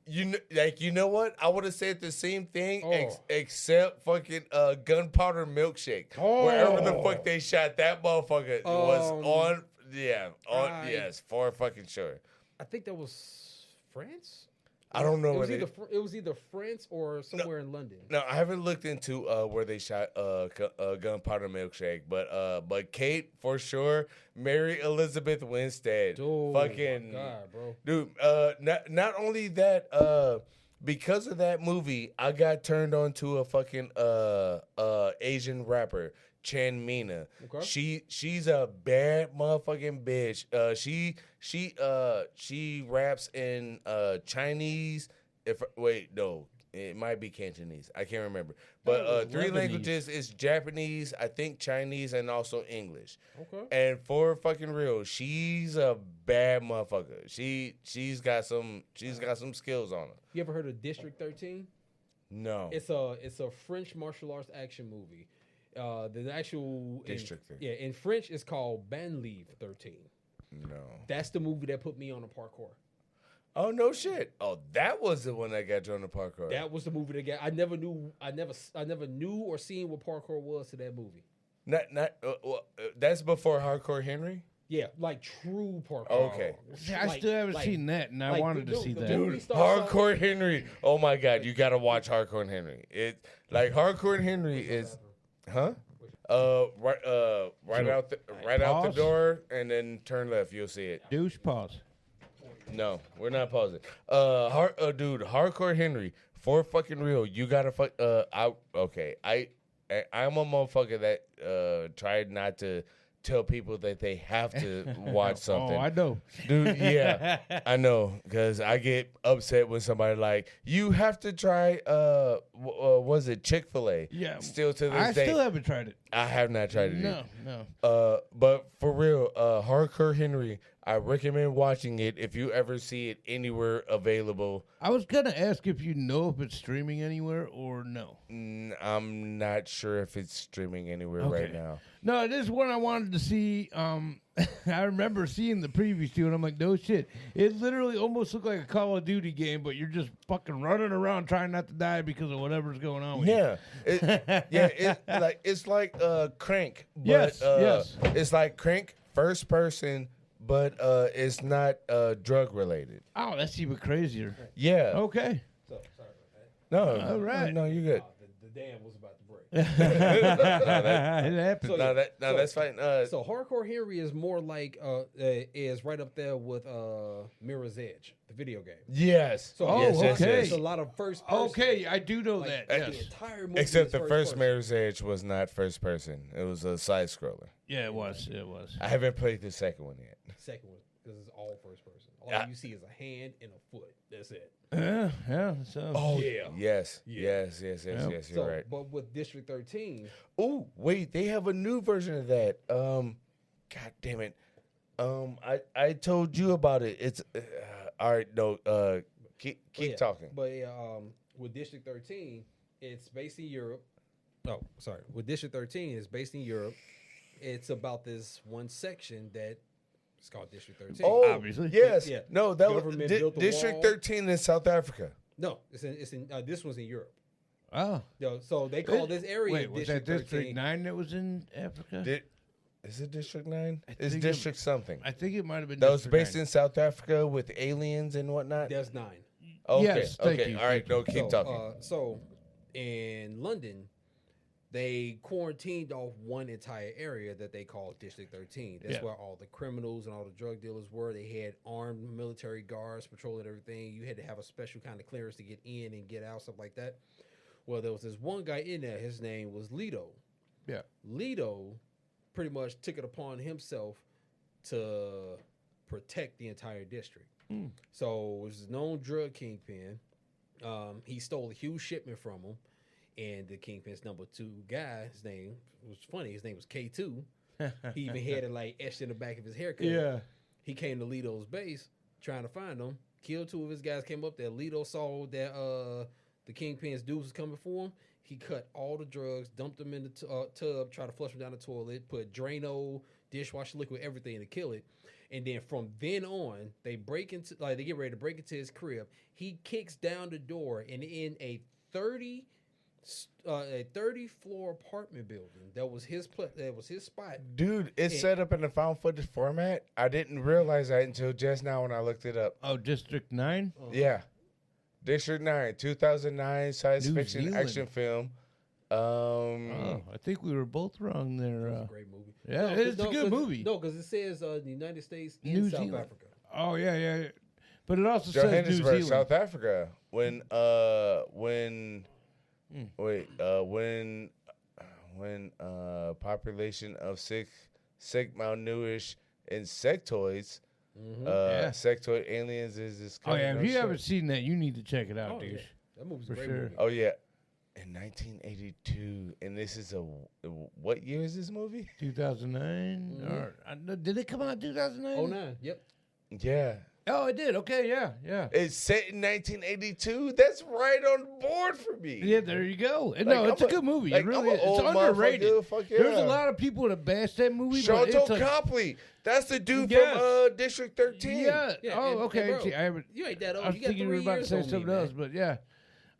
You know what? I would have said the same thing Oh. except fucking gunpowder milkshake. Oh. Wherever the fuck they shot that motherfucker was on. Yeah, I- yes, for fucking sure. I think that was France. I don't know It where was either France or somewhere in London. No, I haven't looked into where they shot gunpowder milkshake, but Kate for sure, Mary Elizabeth Winstead, Dude, fucking my God, bro. dude. Not only that, because of that movie, I got turned on to a fucking Asian rapper. Chan Mina. Okay. She's a bad motherfucking bitch. She raps in Chinese. It might be Cantonese. I can't remember. But three Lebanese. languages is Japanese, I think Chinese, and also English. Okay. And for fucking real, she's a bad motherfucker. She's got some skills on her. You ever heard of District 13? No. It's a French martial arts action movie. The actual District 13. Yeah, in French it's called Banlieue 13. No. That's the movie that put me on the parkour. Oh no shit! Oh, that was the one that got you on the parkour. That was the movie that got. I never knew or seen what parkour was to that movie. That's before Hardcore Henry. Yeah, like true parkour. Okay. See, I still haven't seen that, and I like, wanted to dude, see the that. movie starts off- Hardcore Henry. Oh my God, you gotta watch Hardcore Henry. It like Hardcore Henry is, huh? Right out the Pause? door, and then turn left. You'll see it. Douche, pause. No, we're not pausing. Dude, Hardcore Henry, for fucking real, you gotta fuck. I'm a motherfucker that tried not to tell people that they have to watch something. Oh, I know. Dude, yeah, I know, because I get upset when somebody like, you have to try, was it Chick-fil-A? Yeah. Still to this I day. still haven't tried it. I have not tried it. No, either. no. But for real, Hardcore Henry, I recommend watching it if you ever see it anywhere available. I was gonna ask if you know if it's streaming anywhere or no. I'm not sure if it's streaming anywhere Okay. right now. No, it is one I wanted to see. I remember seeing the previews to it. And I'm like, no shit. It literally almost looked like a Call of Duty game, but you're just fucking running around trying not to die because of whatever's going on with you. Yeah, it's like Crank. But, Yes, yes. It's like Crank, first person, but it's not drug related. Oh, that's even crazier. Yeah. Okay. No. All right. No, you're good. The dam was about to break. It happened. So, That's fine. So Hardcore Henry is more like is right up there with Mirror's Edge, the video game. Yes. So Oh, yes, okay. There's a lot of first person. Okay, I do know Like, that. the Yes. entire movie Except is the first person. Mirror's Edge was not first person. It was a side scroller. Yeah, it was. It was. I haven't played the second one yet. Second one, because it's all first person. All Yeah. you see is a hand and a foot. That's it. Yeah. So. yeah. Yes. Yeah. Yes. Yep. You're right. But with District 13, Oh, wait, they have a new version of that. God damn it. I told you about it. It's all right. No, keep talking. But with District 13, it's based in Europe. Oh, sorry. With District 13, it's based in Europe. It's about this one section that it's called District 13. Oh, Obviously. yes. Yeah. No, that was Government built the District wall. 13 in South Africa. No, it's in this one's in Europe. Oh. So they call this area Wait, was District that District 13. 9 that was in Africa? Is it District 9? I It's think District something. I think it might have been. That was District based 9. in South Africa with aliens and whatnot. There's 9. Okay. Yes, thank Okay. you, All right. thank No, keep talking. So in London, they quarantined off one entire area that they call District 13. That's Yeah. where all the criminals and all the drug dealers were. They had armed military guards patrolling everything. You had to have a special kind of clearance to get in and get out, stuff like that. Well, there was this one guy in there. His name was Leto. Yeah. Leto pretty much took it upon himself to protect the entire district. So it was a known drug kingpin. He stole a huge shipment from him. And the Kingpin's number 2 guy, his name was funny. His name was K2. He even had it like etched in the back of his haircut. Yeah. He came to Leto's base trying to find him. Killed 2 of his guys. Came up there. Leto saw that the Kingpin's dudes was coming for him. He cut all the drugs, dumped them in the tub, tried to flush them down the toilet, put Drano, dishwasher liquid, everything to kill it. And then from then on, they get ready to break into his crib. He kicks down the door, and in a 30 floor apartment building. That was his spot. Dude, it's set up in the found footage format. I didn't realize that until just now when I looked it up. Oh, District 9? Yeah. District 9, 2009 science New fiction Zealand. action film. Oh, I think we were both wrong there. It was a great movie. Yeah, it's a good movie. No, because it says the United States and New South Zealand. Africa. Oh, yeah. But it also says New Johannesburg, Zealand. South Africa. When population of sick, malnourished insectoids, sectoid aliens is this. Oh, yeah. If you haven't seen that, you need to check it out, dude. Yeah. That movie's For a great sure. movie. Oh yeah, in 1982, and this is what year is this movie? 2009? Or did it come out in 2009? 09. Yep. Yeah, Oh, it did. Okay, yeah. it's set in 1982. That's right on board for me. Yeah, there you go. And Like, no, it's I'm a good movie. like, It really I'm is. an It's old underrated. motherfucker. Fuck There's yeah. a lot of people that bash that movie, but Shanto it's a... Copley. That's the dude Yes. from District 13. Yeah. Yeah, Oh, and- okay. and bro, See, I haven't... You ain't that old. I was You got thinking you 3 were about to years say on me, something man. else, but yeah.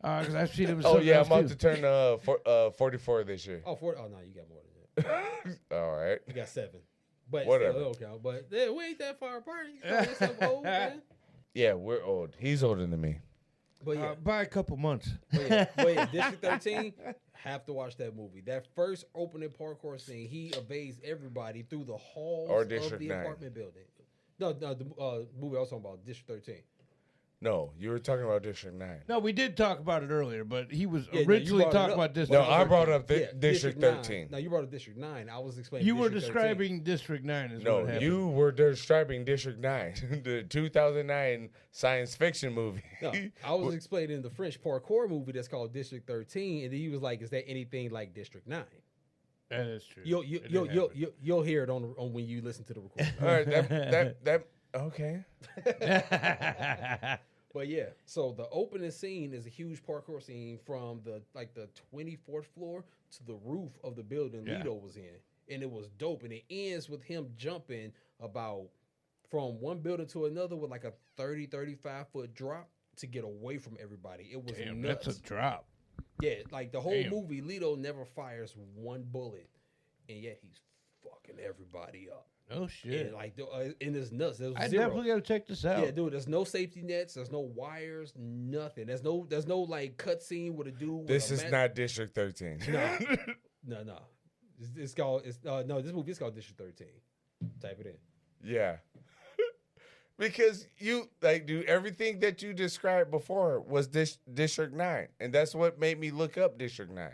Because I've seen it with Oh something yeah, I'm else, about too. to turn 44 this year. Oh, no, you got more than that. All right. You got 7. But Whatever. Still, don't count. But yeah, we ain't that far apart. You call yourself old, man. Yeah, we're old. He's older than me. But yeah, By a couple months. but yeah, District 13, have to watch that movie. That first opening parkour scene, he evades everybody through the halls Or of District the 9. apartment building. No, the movie I was talking about, District 13. No, you were talking about District 9. No, we did talk about it earlier, but he was Yeah, no, you originally brought it talking up. about this. No, I brought up Yeah, District 9. 13. No, you brought up District 9. I was explaining. You were District 13. describing District 9 as No, what happened. you were describing District 9, the 2009 science fiction movie. No, I was explaining the French parkour movie that's called District 13, and then he was like, "Is that anything like District 9?" That is true. You'll hear it on when you listen to the recording. All right, that okay. But yeah, so the opening scene is a huge parkour scene from the 24th floor to the roof of the building Yeah. Leto was in, and it was dope. And it ends with him jumping about from one building to another with like a 35 foot drop to get away from everybody. It was Damn, nuts. that's a drop. Yeah, like the whole Damn. movie, Leto never fires one bullet, and yet he's fucking everybody up. Oh shit! And like, and it's nuts. There's I zero. definitely gotta check this out. Yeah, dude. There's no safety nets. There's no wires. Nothing. There's no like cut scene with a dude. This is not District 13. No. It's called. No. This movie is called District 13. Type it in. Yeah. Because you like, dude, everything that you described before was District 9, and that's what made me look up District 9.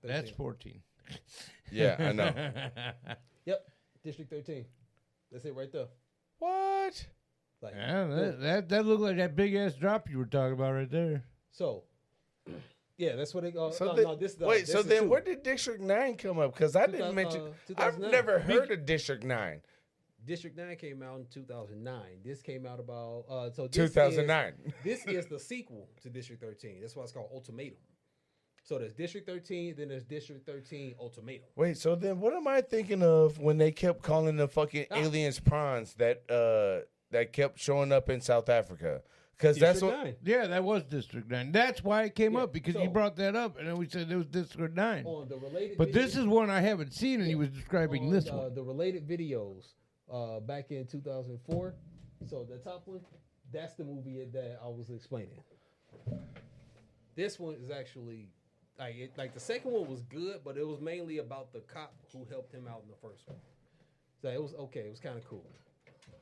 That's 14. Yeah, I know. Yep, District 13. That's it right there. What? Like, Yeah, that looked like that big ass drop you were talking about right there. so, yeah, that's what it. So This is where did District 9 come up? Because I didn't mention. I've 2009. never heard of District 9. District 9 came out in 2009. This came out about 2009. This is the sequel to District 13. That's why it's called Ultimatum. So there's District 13, then there's District 13 Ultimatum. Wait, so then what am I thinking of when they kept calling the fucking aliens prawns that kept showing up in South Africa? Because that's what. 9. Yeah, that was District 9. That's why it came Yeah, up, because so- you brought that up, and then we said it was District 9. On the related But video- this is one I haven't seen, and he was describing on, this one. The related videos back in 2004. So the top one, that's the movie that I was explaining. This one is actually like the second one was good, but it was mainly about the cop who helped him out in the first one. So it was okay. It was kind of cool,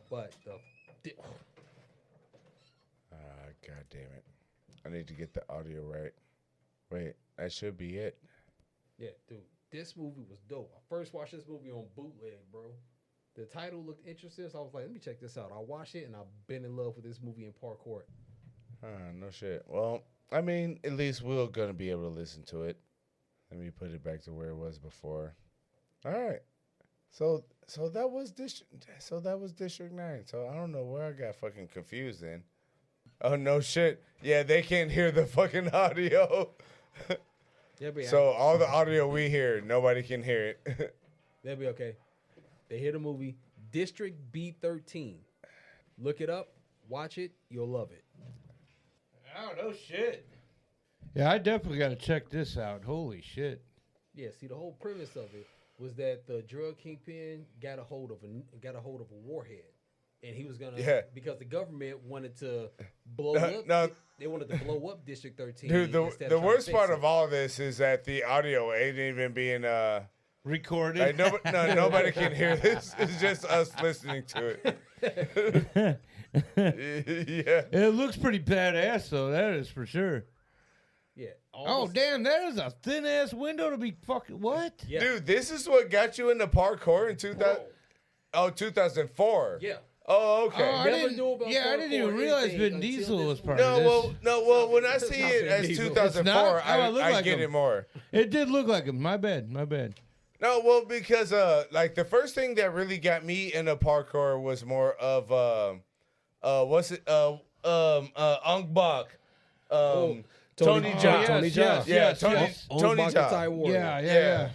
but God damn it! I need to get the audio right. Wait, that should be it. yeah, dude, this movie was dope. I first watched this movie on bootleg, bro. The title looked interesting, so I was like, let me check this out. I watched it, and I've been in love with this movie in parkour. No shit. Well, I mean, at least we're gonna be able to listen to it. Let me put it back to where it was before. All right. So that was District 9. So I don't know where I got fucking confused then. Oh no shit. Yeah, they can't hear the fucking audio. They'll be So all the audio we hear, nobody can hear it. They'll be okay. They hear the movie District B13. Look it up, watch it, you'll love it. Oh, no shit. Yeah, I definitely got to check this out. Holy shit. Yeah, see, the whole premise of it was that the drug kingpin got a hold of a warhead, and he was gonna because the government wanted to blow up. They wanted to blow up District 13. Dude, the worst part of all this is that the audio ain't even being recorded. Like, nobody can hear this. It's just us listening to it. Yeah. It looks pretty badass, though. That is for sure. Yeah. Oh, damn. That is a thin ass window to be fucking. What? Yeah. Dude, this is what got you into parkour in 2004. Yeah. Oh, okay. Oh, I didn't even realize Vin Diesel was part of this. Well, when I see it as 2004, I get it more. It did look like him. My bad. No, well, because like the first thing that really got me into parkour was more of Ong Bak, Tony Jaa. Tony Jaa. Yeah, Tony Bak Jaa. Thai Warrior. Yeah.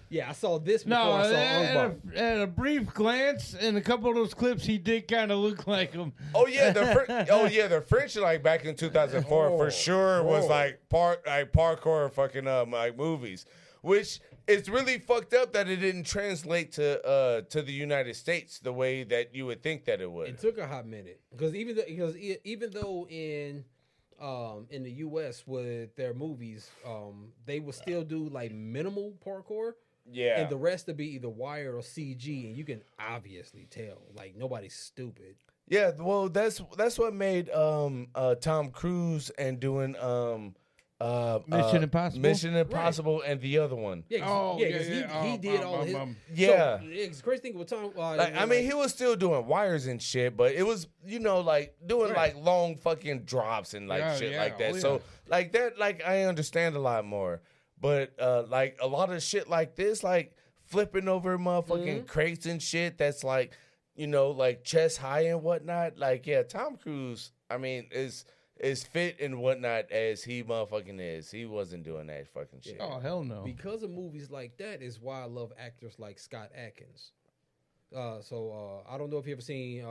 Yeah, I saw this before No, I saw Ong Bak. at a brief glance in a couple of those clips, he did kind of look like him. Oh yeah, the French like back in 2004 for sure was like parkour fucking like movies, which it's really fucked up that it didn't translate to the United States the way that you would think that it would. It took a hot minute because even though in the U.S. with their movies, they would still do like minimal parkour. Yeah, and the rest would be either wired or CG, and you can obviously tell like nobody's stupid. Yeah, well, that's what made Tom Cruise and doing Mission Impossible, and the other one. Yeah, he did all his. Yeah, so, the crazy thing with Tom, he was still doing wires and shit, but it was like doing like long fucking drops and like shit like that. So like that, like I understand a lot more. But like a lot of shit like this, like flipping over motherfucking crates and shit, that's like, like chest high and whatnot. Like, yeah, Tom Cruise, I mean, is fit and whatnot as he motherfucking is. He wasn't doing that fucking shit. Oh, hell no. Because of movies like that is why I love actors like Scott Adkins. So I don't know if you ever seen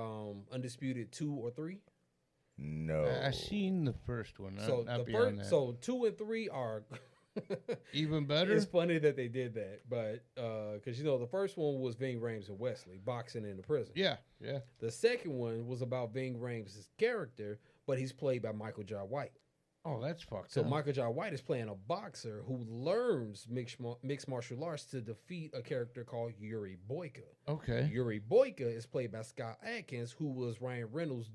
Undisputed 2 or 3. No. I seen the first one. So not beyond that. So 2 and 3 are Even better. It's funny that they did that, but because the first one was Ving Rhames and Wesley boxing in the prison. Yeah. The second one was about Ving Rhames' character, but he's played by Michael Jai White. Oh, that's fucked So up. Michael Jai White is playing a boxer who learns mixed martial arts to defeat a character called Yuri Boyka. Okay. Yuri Boyka is played by Scott Adkins, who was Ryan Reynolds'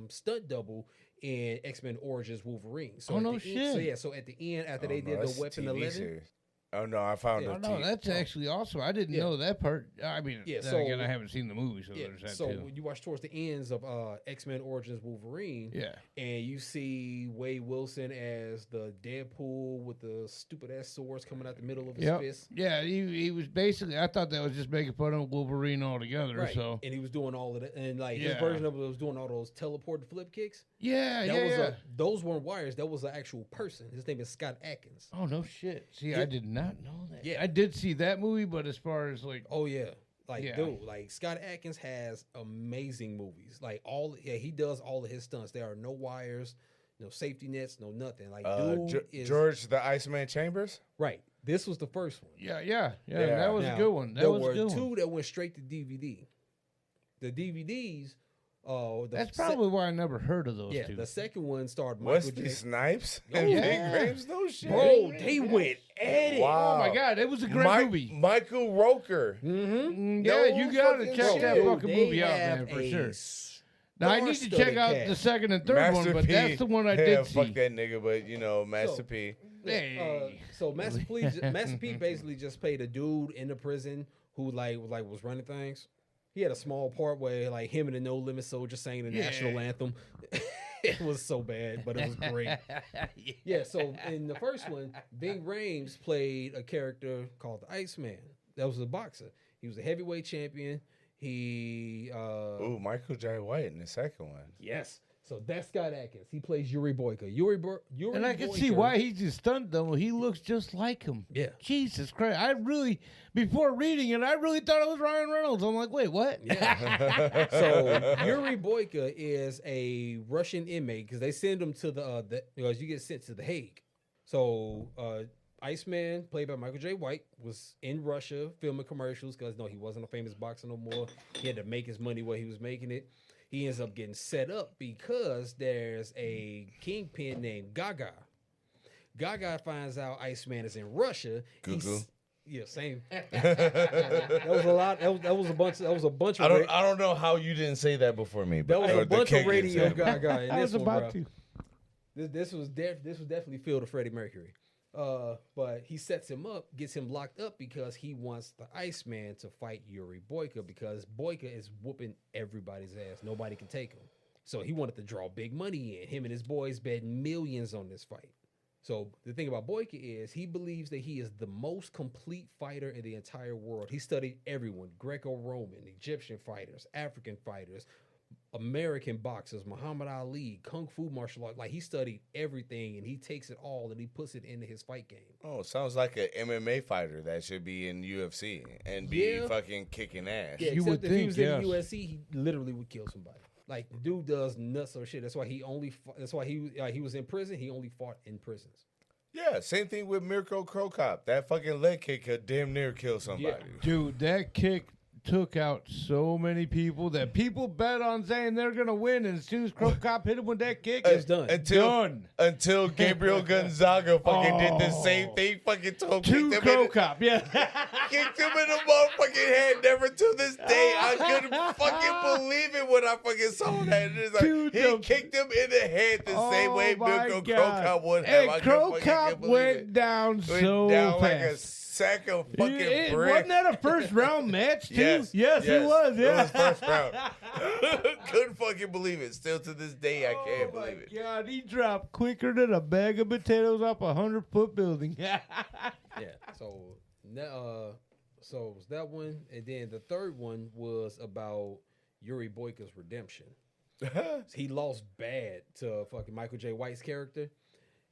stunt double in X-Men Origins Wolverine. So Oh, at no the end- shit. so at the end, after they did the Weapon 11, Oh no, I found Oh, it. no, that's actually awesome. I didn't know that part. I mean, Yeah, then so- again, I haven't seen the movie, so yeah. there's that So too. when you watch towards the ends of X-Men Origins Wolverine, Yeah. and you see Wade Wilson as the Deadpool with the stupid ass swords coming out the middle of his Yep. fist. Yeah, he was basically. I thought that was just making fun of Wolverine altogether. Right. So And he was doing all of it, and like his Yeah. version of it was doing all those teleport flip kicks. yeah, That yeah, was yeah. those weren't wires. That was an actual person. His name is Scott Adkins. Oh no shit. See, Yeah. I did not know that. Yeah. I did see that movie, but as far as like, Oh yeah, like Yeah. dude, like Scott Adkins has amazing movies. Like he does all of his stunts. There are no wires, no safety nets, no nothing. Like dude is George the Iceman Chambers. right. This was the first one. yeah, Yeah. that was Now, a good one. That there was were a good two one. that went straight to DVD. The DVDs. That's probably why I never heard of those yeah. two. The second one starred Michael Wesley J. Snipes Oh, and yeah. Ving Rhames. No shit. Bro, they went at it. Wow. Oh my god, it was a great movie. Michael Roker. Mm-hmm. Yeah, No you gotta fucking check shit. that Dude, fucking movie out, man, for sure. Now I need to check out the second and third one, but that's the one I did see. Fuck that nigga, but Master P. Hey. So Master P basically just played a dude in the prison who was running things. He had a small part where like him and the No Limit Soldier sang the national anthem. It was so bad, but it was great. Yeah. So in the first one, Ving Rhames played a character called the Iceman. That was a boxer. He was a heavyweight champion. He Michael J. White in the second one. yes. So that's Scott Adkins. He plays Yuri Boyka. Yuri And I can Boyka- see why he's just stunned though. He looks just like him. Yeah. Jesus Christ. Before reading it, I really thought it was Ryan Reynolds. I'm like, wait, what? Yeah. So Yuri Boyka is a Russian inmate because they send him to because you get sent to The Hague. So Iceman, played by Michael J. White, was in Russia filming commercials because he wasn't a famous boxer no more. He had to make his money where he was making it. He ends up getting set up because there's a kingpin named Gaga. Gaga finds out Iceman is in Russia. Goo-goo. Yeah, same. That was a lot. That was a bunch. That was a bunch of. I don't know how you didn't say that before me. That was but a bunch of radio guy. Gaga in I was this one, about bro. to. This was definitely filled to Freddie Mercury. But he sets him up, gets him locked up because he wants the Iceman to fight Yuri Boyka because Boyka is whooping everybody's ass. Nobody can take him. So he wanted to draw big money in. Him and his boys bet millions on this fight. So the thing about Boyka is he believes that he is the most complete fighter in the entire world. He studied everyone, Greco-Roman, Egyptian fighters, African fighters, American boxers, Muhammad Ali, Kung Fu martial art. Like he studied everything and he takes it all and he puts it into his fight game. Oh, sounds like an MMA fighter that should be in UFC and be Yeah. fucking kicking ass. Yeah, You except would if he think, was yes. in the USC, he literally would kill somebody. Like the dude does nuts or shit. That's why he only. That's why he was in prison. He only fought in prisons. Yeah, same thing with Mirko Krokop. That fucking leg kick could damn near kill somebody. Dude, that kick took out so many people that people bet on saying they're gonna win, and as soon as Crow Cop hit him with that kick, It's done. Until Gabriel Gonzaga fucking did the same thing. Fucking to kicked him Crow in, Cop, yeah. kicked him in the motherfucking head. Never to this day, I couldn't fucking believe it when I fucking saw that. It's like, Dude, he the- kicked him in the head the same way my Mirko God. Crow Cop would have. Hey, I Crow couldn't Cop fucking believe went it. down Went so down fast. like a sack of fucking bricks. Wasn't that a first round match too? Yes, it was. Yeah, It was first round. Couldn't fucking believe it. Still to this day, I can't oh my believe it. God, he dropped quicker than a bag of potatoes off a 100-foot building. Yeah. So so it was that one, and then the third one was about Yuri Boyka's redemption. He lost bad to fucking Michael J. White's character.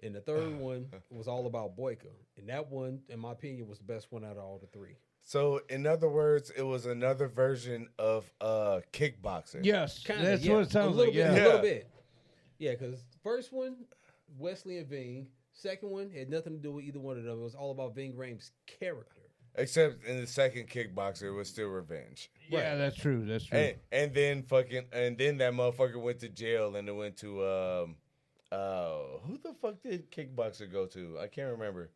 And the third one was all about Boyka. And that one, in my opinion, was the best one out of all the three. So, in other words, it was another version of kickboxing. Yes, Kinda, that's yeah. what it sounds a little like. bit, Yeah. A little bit. Yeah, because first one, Wesley and Ving, Second one had nothing to do with either one of them. It was all about Ving Rhames' character. Except in the second Kickboxer, it was still revenge. Yeah, that's true. That's true. And then that motherfucker went to jail and it went to who the fuck did Kickboxer go to? I can't remember.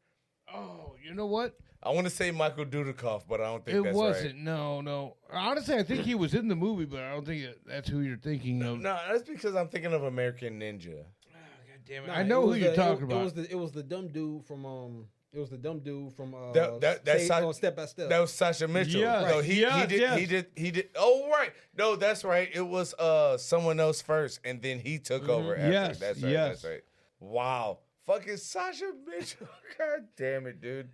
Oh, you know what? I want to say Michael Dudikoff, but I don't think that's wasn't. right. No. Honestly, I think he was in the movie, but I don't think that's who you're thinking of. No, that's because I'm thinking of American Ninja. God damn it. Nah, I know who you're talking about. It was the dumb dude from That's Step by Step. That was Sasha Mitchell. Yes, No, yes. he did. Oh, right. No, that's right. It was someone else first, and then he took over after. Yes, That's right. yes. That's right. Wow. Fucking Sasha Mitchell. God damn it, dude.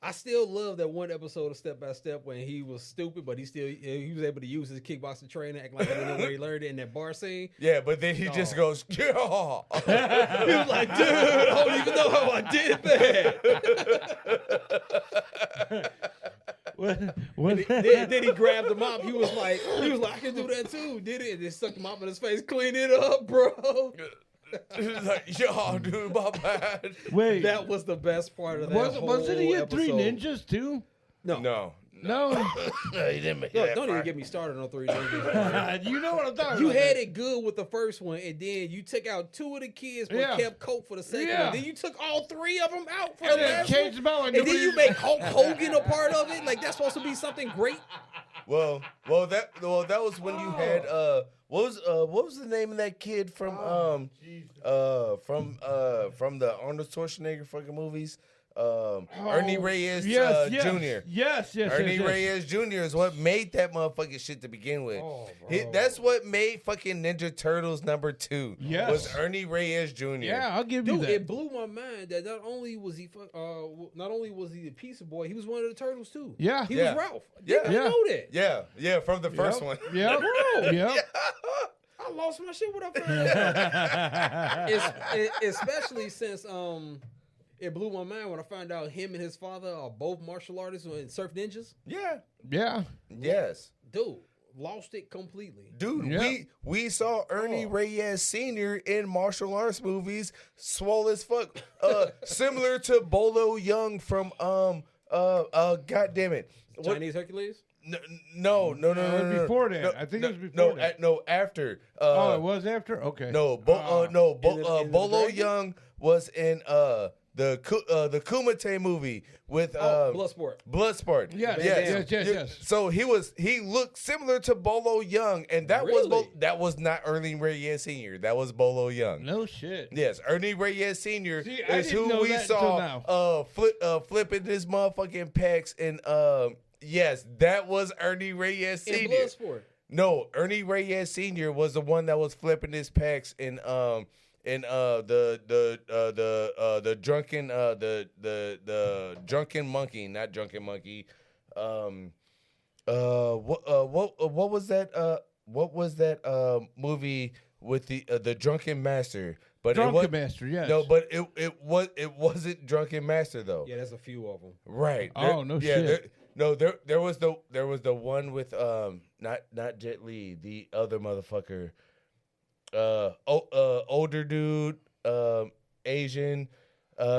I still love that one episode of Step by Step when he was stupid, but he was able to use his kickboxing training, act like he didn't know where he learned it in that bar scene. Yeah, but then he just goes, yeah. He was like, dude, I don't even know how I did that. Then he grabbed the mop. He was like, I can do that too. Did it? And then stuck the mop in his face. Clean it up, bro. He was like, yo, dude, my bad. Wait, That was the best part of that whole wasn't he in episode. Three Ninjas too? No. No. No, he didn't make Look, that don't far. even get me started on Three Ninjas. You know what I'm talking You about. had it good with the first one, and then you took out two of the kids, but Yeah. kept Coke for the second Yeah. one. Then you took all three of them out for And the then last changed one. them out like And then nobody- you make Hulk Hogan a part of it. Like that's supposed to be something great. Well, that was when you had what was the name of that kid from the Arnold Schwarzenegger fucking movies? Ernie Reyes Jr. Yes. Ernie Reyes Jr. is what made that motherfucking shit to begin with. Oh, bro. That's what made fucking Ninja Turtles #2. Yes. Was Ernie Reyes Jr. Yeah, I'll give you Dude, that. it blew my mind that not only was he a pizza boy, he was one of the turtles too. Yeah. He Yeah. was Ralph. Yeah. Didn't I know that? Yeah, from the first one. Yep. Bro. Yep. I lost my shit when I found that. Especially since it blew my mind when I found out him and his father are both martial artists and surf ninjas. Yeah. Yeah. Yes. Dude, lost it completely. Dude, Yeah. we saw Ernie Reyes Sr. in martial arts movies, swole as fuck. Similar to Bolo Young from God damn it. Chinese Hercules? No. Before that. No, I think no, it was before that. No, after. Oh, it was after? Okay. No, In the Bolo Dragon? Young was in the Kumite movie with Bloodsport. Bloodsport. Yes. So he looked similar to Bolo Young, and that Really? that was not Ernie Reyes Sr. That was Bolo Young. No shit. Yes, Ernie Reyes Sr. See, I is didn't who know we that till saw now. flipping his motherfucking pecs, and yes, that was Ernie Reyes In Sr. Bloodsport. No, Ernie Reyes Sr. was the one that was flipping his pecs in the drunken the drunken monkey, not drunken monkey. What was that movie with the drunken master? But Drunken Master, yes. No, but it wasn't Drunken Master though. Yeah, there's a few of them. Right. Oh, no shit. There was the one with not Jet Li, the other motherfucker. Older dude, Asian.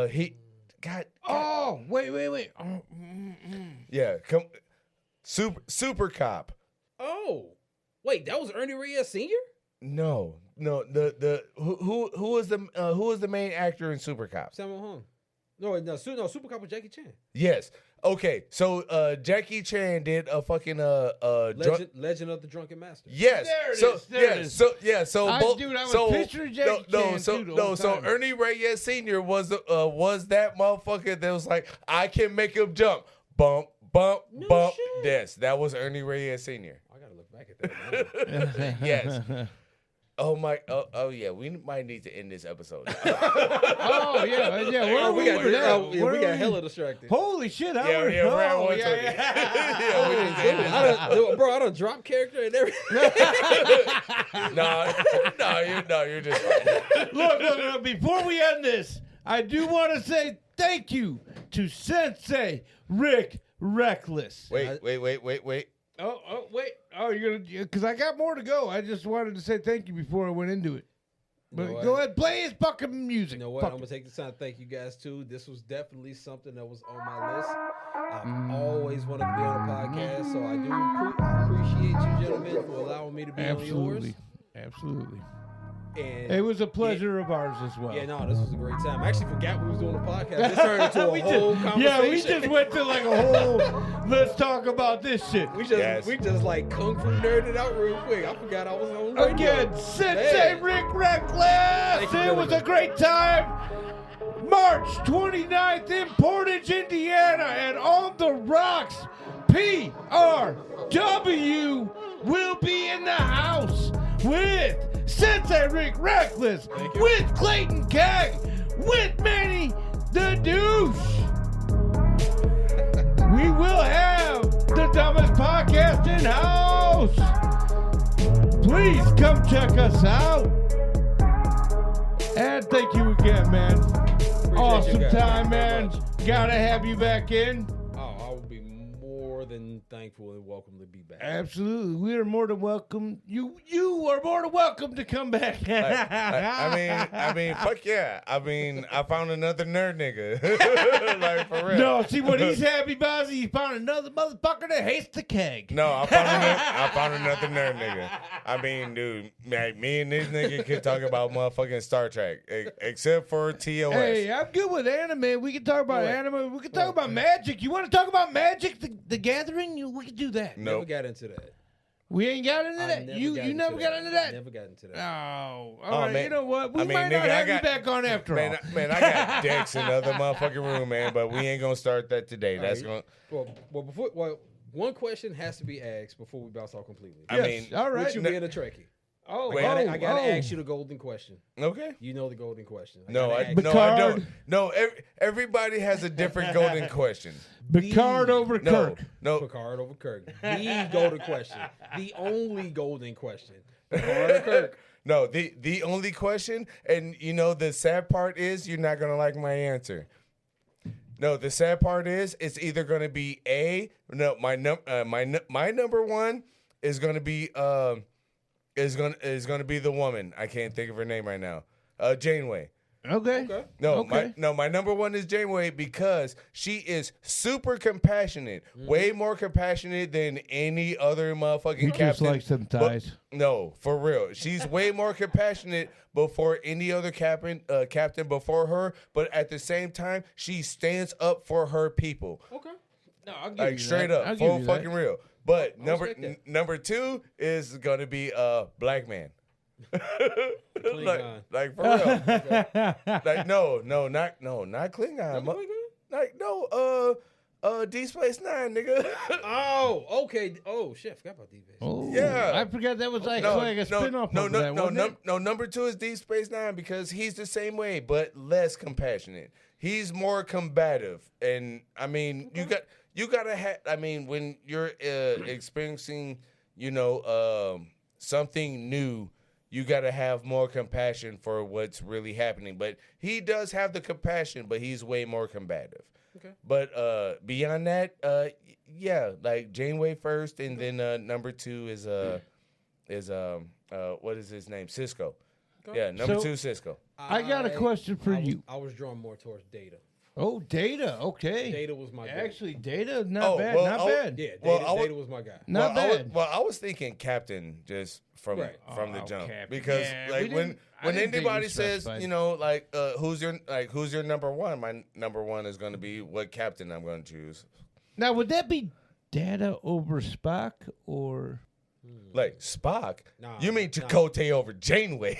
He got Oh, wait. Oh, yeah, super cop. Oh, wait, that was Ernie Reyes Sr.? No, the who was the main actor in Super Cop? Samuel Hung. No, Super Cop with Jackie Chan. Yes. Okay, so Jackie Chan did a fucking Legend of the Drunken Master. Yes. There it so is, there it is. So I was picturing Jackie Chan, too, the whole so time. Ernie Reyes Sr. was that motherfucker that was like, I can make him jump, bump. shit. Yes, that was Ernie Reyes Sr. I gotta look back at that. Yes. Oh my! Oh yeah. We might need to end this episode. Oh, yeah. Where are we got hella distracted. Holy shit. Yeah, we're at 120. Yeah, we need to end this. I done dropped character and everything. No, you're just fine. Look, before we end this, I do want to say thank you to Sensei Rick Reckless. Wait. Oh, wait. Oh, you're going to, because I got more to go. I just wanted to say thank you before I went into it. But what? go ahead, play his fucking music. You know what? Fuck I'm gonna take this time to thank you guys too. This was definitely something that was on my list. I've always wanted to be on a podcast, so I do appreciate you gentlemen for allowing me to be on yours. Absolutely. And It was a pleasure of ours as well. yeah, no, this was a great time. I actually forgot we was doing a podcast. This turned into a whole conversation. Yeah, we just went to like a whole. Let's talk about this shit. we just like kung fu nerded out real quick. I forgot I was on radio. Again, Sensei Hey. Rick Reckless. you, It was a gentlemen. great time. March 29th in Portage, Indiana, and On the Rocks, PRW will be in the house with Sensei Rick Reckless, you. with Clayton Keg, with Manny the Douche. We will have the dumbest podcast in house. Please come check us out. And thank you again, man. Appreciate Awesome you guys. time, Thank you very man. much. Gotta have you back in. Oh, I will be more than thankful and welcome to be back. Absolutely. We are more than welcome. You are more than welcome to come back. I mean, fuck yeah. I mean, I found another nerd nigga. Like, for real. No, see what he's happy about is he found another motherfucker that hates the keg. No, I found another nerd nigga. I mean, dude, man, me and this nigga can talk about motherfucking Star Trek, except for TOS. Hey, I'm good with anime. We can talk about anime. We can talk about magic. You want to talk about magic, the gathering? We can do that. Never Nope. got into that. We ain't got into I that. You never got into that? Never got into that. Oh, all Oh, right. man. You know what? We I mean, might not nigga, I have you got- back on after all. Man, I got decks in the other motherfucking room, man, but we ain't gonna start that today. That's All gonna. right. Well, one question has to be asked before we bounce off completely. I Yes, mean, all right. With you being a Trekkie. Oh, Wait, I gotta ask you the golden question. Okay. You know the golden question. No, gotta I ask no, Picard. I don't. No, everybody has a different golden question. Picard over No, Kirk. no. Picard over Kirk. The golden question. The only golden question. Picard or Kirk. No, the only question, and you know the sad part is you're not gonna like my answer. No, the sad part is it's either gonna be my number one is gonna be is gonna be the woman. I can't think of her name right now. Janeway. Okay. No, Okay. my number one is Janeway because she is super compassionate, way more compassionate than any other motherfucking You captain. just like some But- ties. no, for real, she's way more compassionate before any other captain before her. But at the same time, she stands up for her people, Okay. No, I'll give like straight up, full fucking real. But respect that. number two is gonna be black man. Klingon. like for real. Like not Klingon. Deep Space Nine, nigga. Oh, okay. Oh shit, I forgot about these. Oh, Yeah. I forgot that was like a spin-off of that, wasn't it? Number two is Deep Space Nine because he's the same way, but less compassionate. He's more combative, and I mean, you gotta have. I mean, when you're experiencing, something new, you gotta have more compassion for what's really happening. But he does have the compassion, but he's way more combative. Okay. But beyond that, yeah, like Janeway first, and then number two is what is his name? Cisco. Yeah, number So- two, Cisco. I got a question for you. I was drawn more towards Data. Oh, Data. Okay. Data was my guy. Actually, Data, not Oh, bad. well, Not I'll- bad. Yeah, Data, Well, I would- Data was my guy. Not bad. I was thinking Captain just from Right. the jump Captain. because Yeah, we like when didn't- I didn't think anybody you says specified. who's your number one, my number one is going to be what captain I'm going to choose. Now, would that be Data over Spock or? Like Spock, Nah, you mean nah. Chakotay over Janeway?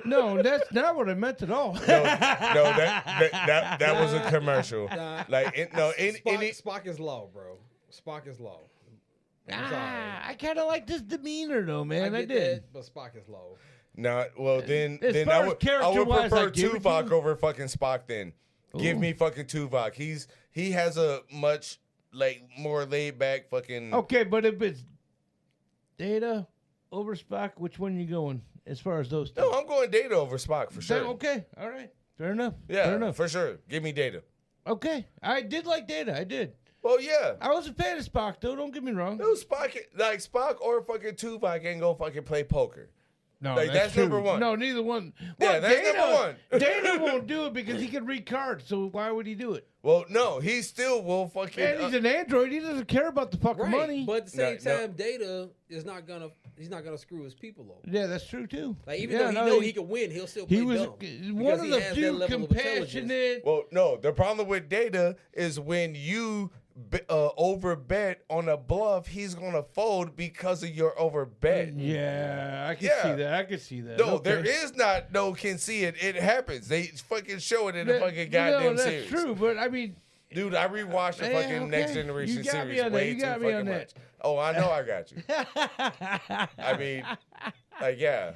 No, that's not what I meant at all. No, that was a commercial. Nah. Like Spock is low, bro. Spock is low. I'm sorry. I kind of like this demeanor, though, man. I get did. that, but Spock is low. No, well then As I far as would character-wise, prefer I give it to Tuvok you. over fucking Spock. Then give me fucking Tuvok. He has a much like more laid back fucking. Okay, but if it's Data over Spock, which one you going as far as those two? No, I'm going Data over Spock for sure. Okay, all right. Fair enough. Yeah, Fair enough. for sure. Give me Data. Okay, I did like Data. I did. Well, yeah. I was a fan of Spock, though. Don't get me wrong. No, Spock or fucking Tuvok ain't gonna fucking play poker. No, Like, that's true. number one. No, neither one. Yeah, Well, that's number one. Dana won't do it because he can read cards. So why would he do it? Well, no, he still will fucking. And he's an android. He doesn't care about the fucking Right, money. but at the same No. time, Data is not gonna. He's not gonna screw his people over. Yeah, that's true too. Like even Yeah, though he no, know he can win, he'll still play He was dumb. one Because of he the has few that level of intelligence. compassionate. Well, no, the problem with Data is when you overbet on a bluff, he's gonna fold because of your overbet. Yeah, I can Yeah. see that. I can see that. No, Okay. there is not no can see it. It happens. They fucking show it in the That- fucking goddamn that's series. true, but I mean, Dude, I rewatched the Yeah, fucking okay. Next Generation You got me series on that. way You too got me fucking on much. that. Oh, I know I got you. I mean, like, yeah.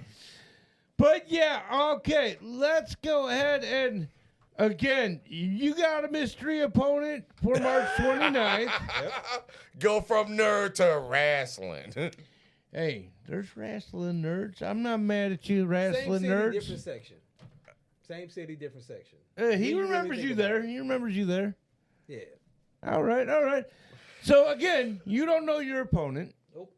but yeah, okay. Let's go ahead and again, you got a mystery opponent for March 29th. Go from nerd to wrestling. Hey, there's wrestling nerds. I'm not mad at you, wrestling Same city, nerds. different section. Same city, different section. He When you really remembers think you about there. it. He remembers you there. Yeah. All right, all right. So again, you don't know your opponent. Nope.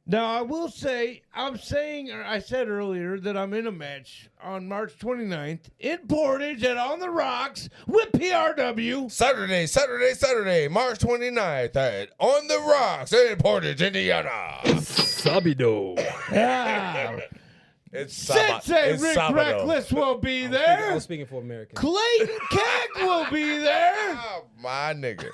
Now I will say, I said earlier that I'm in a match on March 29th in Portage at On the Rocks with PRW. Saturday, March 29th at On the Rocks in Portage, Indiana. Sabido. Ah, It's Sensei it's Rick Sabado. Reckless will be I there. was speaking for Americans. Clayton Keck will be there. Oh, my nigga.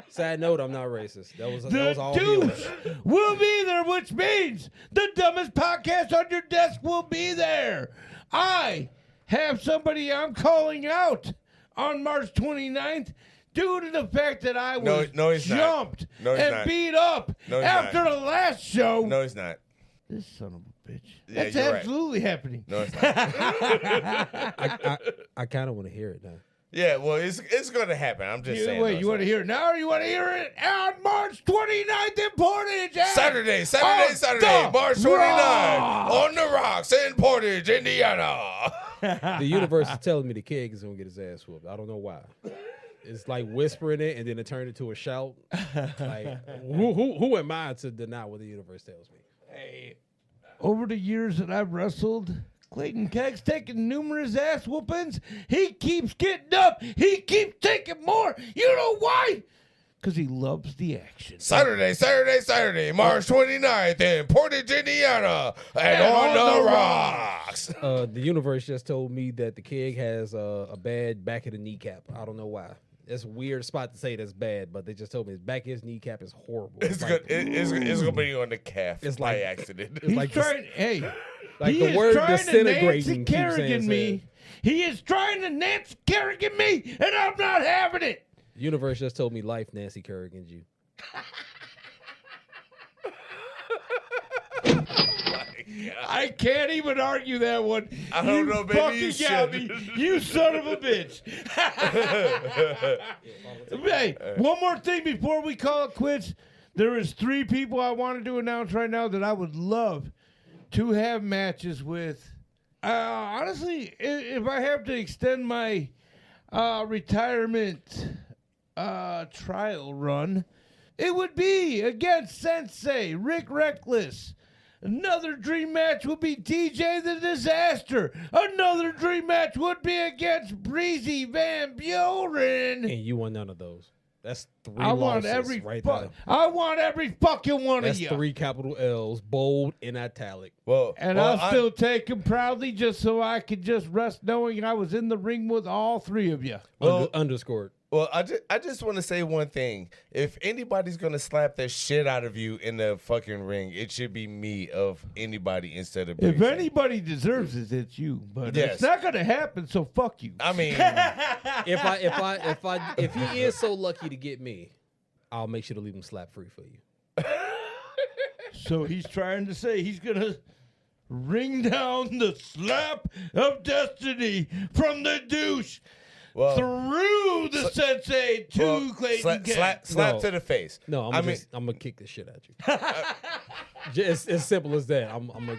Side note, I'm not racist. That was The all Douche humor. will be there, which means the dumbest podcast on your desk will be there. I have somebody I'm calling out on March 29th due to the fact that I was No, he's not. jumped No, he's and not. beat up No, he's after the last show. No, he's not. This son of a bitch. Yeah, That's you're right. absolutely happening. No, it's not. I kind of want to hear it now. Yeah, well, it's going to happen. I'm just saying. Wait, you want to hear it now or you want to hear it on March 29th in Portage? Saturday, the March 29th on the Rocks in Portage, Indiana. The universe is telling me the kid is gonna get his ass whooped. I don't know why. It's like whispering it, and then it turned into a shout. Like, who am I to deny what the universe tells me? Hey, over the years that I've wrestled, Clayton Keck's taken numerous ass whoopings. He keeps getting up. He keeps taking more. You know why? Because he loves the action. Saturday, March 29th in Portage, Indiana, and on the Rocks. The universe just told me that the kid has a bad back of the kneecap. I don't know why. It's a weird spot to say that's bad, but they just told me his back of his kneecap is horrible. It's like, good. It's gonna be on the calf. It's by like- accident. it's He's like trying. Hey, like he the is word trying to disintegrating Nancy keeps saying Kerrigan me. He is trying to Nancy Kerrigan me, and I'm not having it. The universe just told me life Nancy Kerrigan's you. I can't even argue that one. I don't You know, maybe fucking you got should. me. You son of a bitch. Hey, one more thing before we call it quits. There is 3 people I wanted to announce right now that I would love to have matches with. Honestly, if I have to extend my retirement trial run, it would be against Sensei Rick Reckless. Another dream match would be DJ the Disaster. Another dream match would be against Breezy Van Buren. And you want none of those. That's 3 I want losses every right fu- there. I want every fucking one That's of you. 3 capital L's, bold and italic. Well, And I'll still take them proudly just so I could just rest knowing I was in the ring with all 3 of you. Well- Underscored. Well, I just want to say one thing. If anybody's gonna slap the shit out of you in the fucking ring, it should be me of anybody instead of If Breezy. anybody deserves it, it's you. But Yes. it's not going to happen, so fuck you. I mean, If he is so lucky to get me, I'll make sure to leave him slap free for you. So he's trying to say he's going to ring down the slap of destiny from the douche well, through the sensei to well, Clayton slap No. to the face. No, I'm gonna kick the shit out you. Just as simple as that. I'm gonna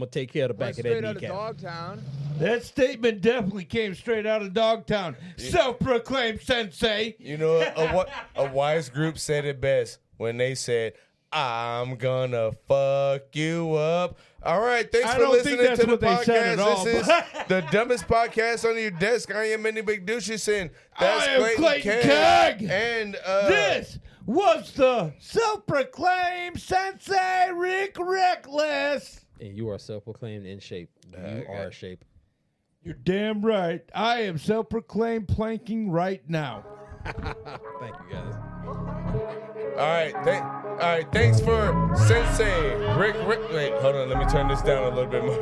take care of the back of that Straight out of kneecap. Dogtown. That statement definitely came straight out of Dogtown. Self-proclaimed sensei. You know, a wise group said it best. when they said, I'm gonna fuck you up. All right, thanks I for don't listening think that's to the what they said at all, podcast. This is the dumbest podcast on your desk. I am Many Big Douches, and that's I am Clayton Keg. And This was the self-proclaimed Sensei Rick Reckless. And you are self-proclaimed in shape. You are shape. You're damn right. I am self-proclaimed planking right now. Thank you, guys. all right, thanks for Sensei Rick. Wait, hold on, let me turn this down a little bit more.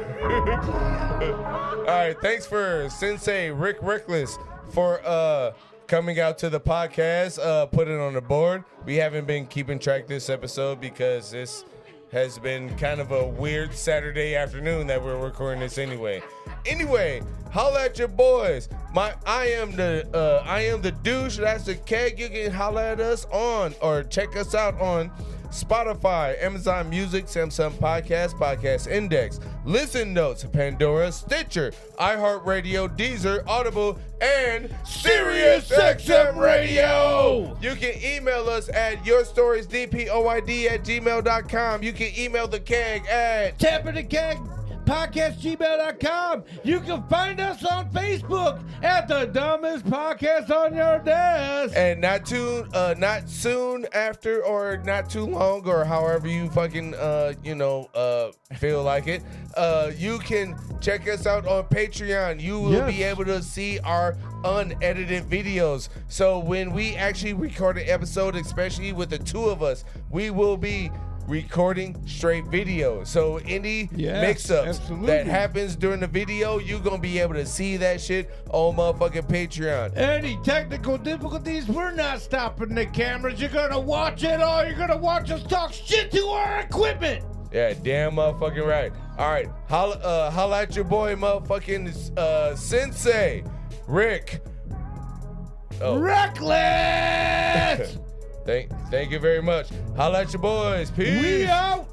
All right, thanks for Sensei Rick Reckless for coming out to the podcast, put it on the board. We haven't been keeping track this episode because this has been kind of a weird Saturday afternoon that we're recording this anyway. Anyway, holla at your boys. I am the douche. That's the keg. You can holla at us on or check us out on Spotify, Amazon Music, Samsung Podcast Index, Listen Notes, Pandora, Stitcher, iHeartRadio, Deezer, Audible, and SiriusXM Radio. You can email us at yourstoriesdpoid@gmail.com. You can email the keg at tappingthekegpodcast@gmail.com. You can find us on Facebook at the dumbest podcast on your desk. And not soon after, or not too long, or however you fucking feel like it. You can check us out on Patreon. You will be able to see our unedited videos. So when we actually record an episode, especially with the two of us, we will be recording straight video. So any mix-ups that happens during the video, you're gonna be able to see that shit on motherfucking Patreon. Any technical difficulties, we're not stopping the cameras. You're gonna watch it all. You're gonna watch us talk shit to our equipment. Yeah, damn motherfucking right. All right, holla at your boy, motherfucking Sensei Rick. Reckless. Thank you very much. Holla at your boys. Peace. We out.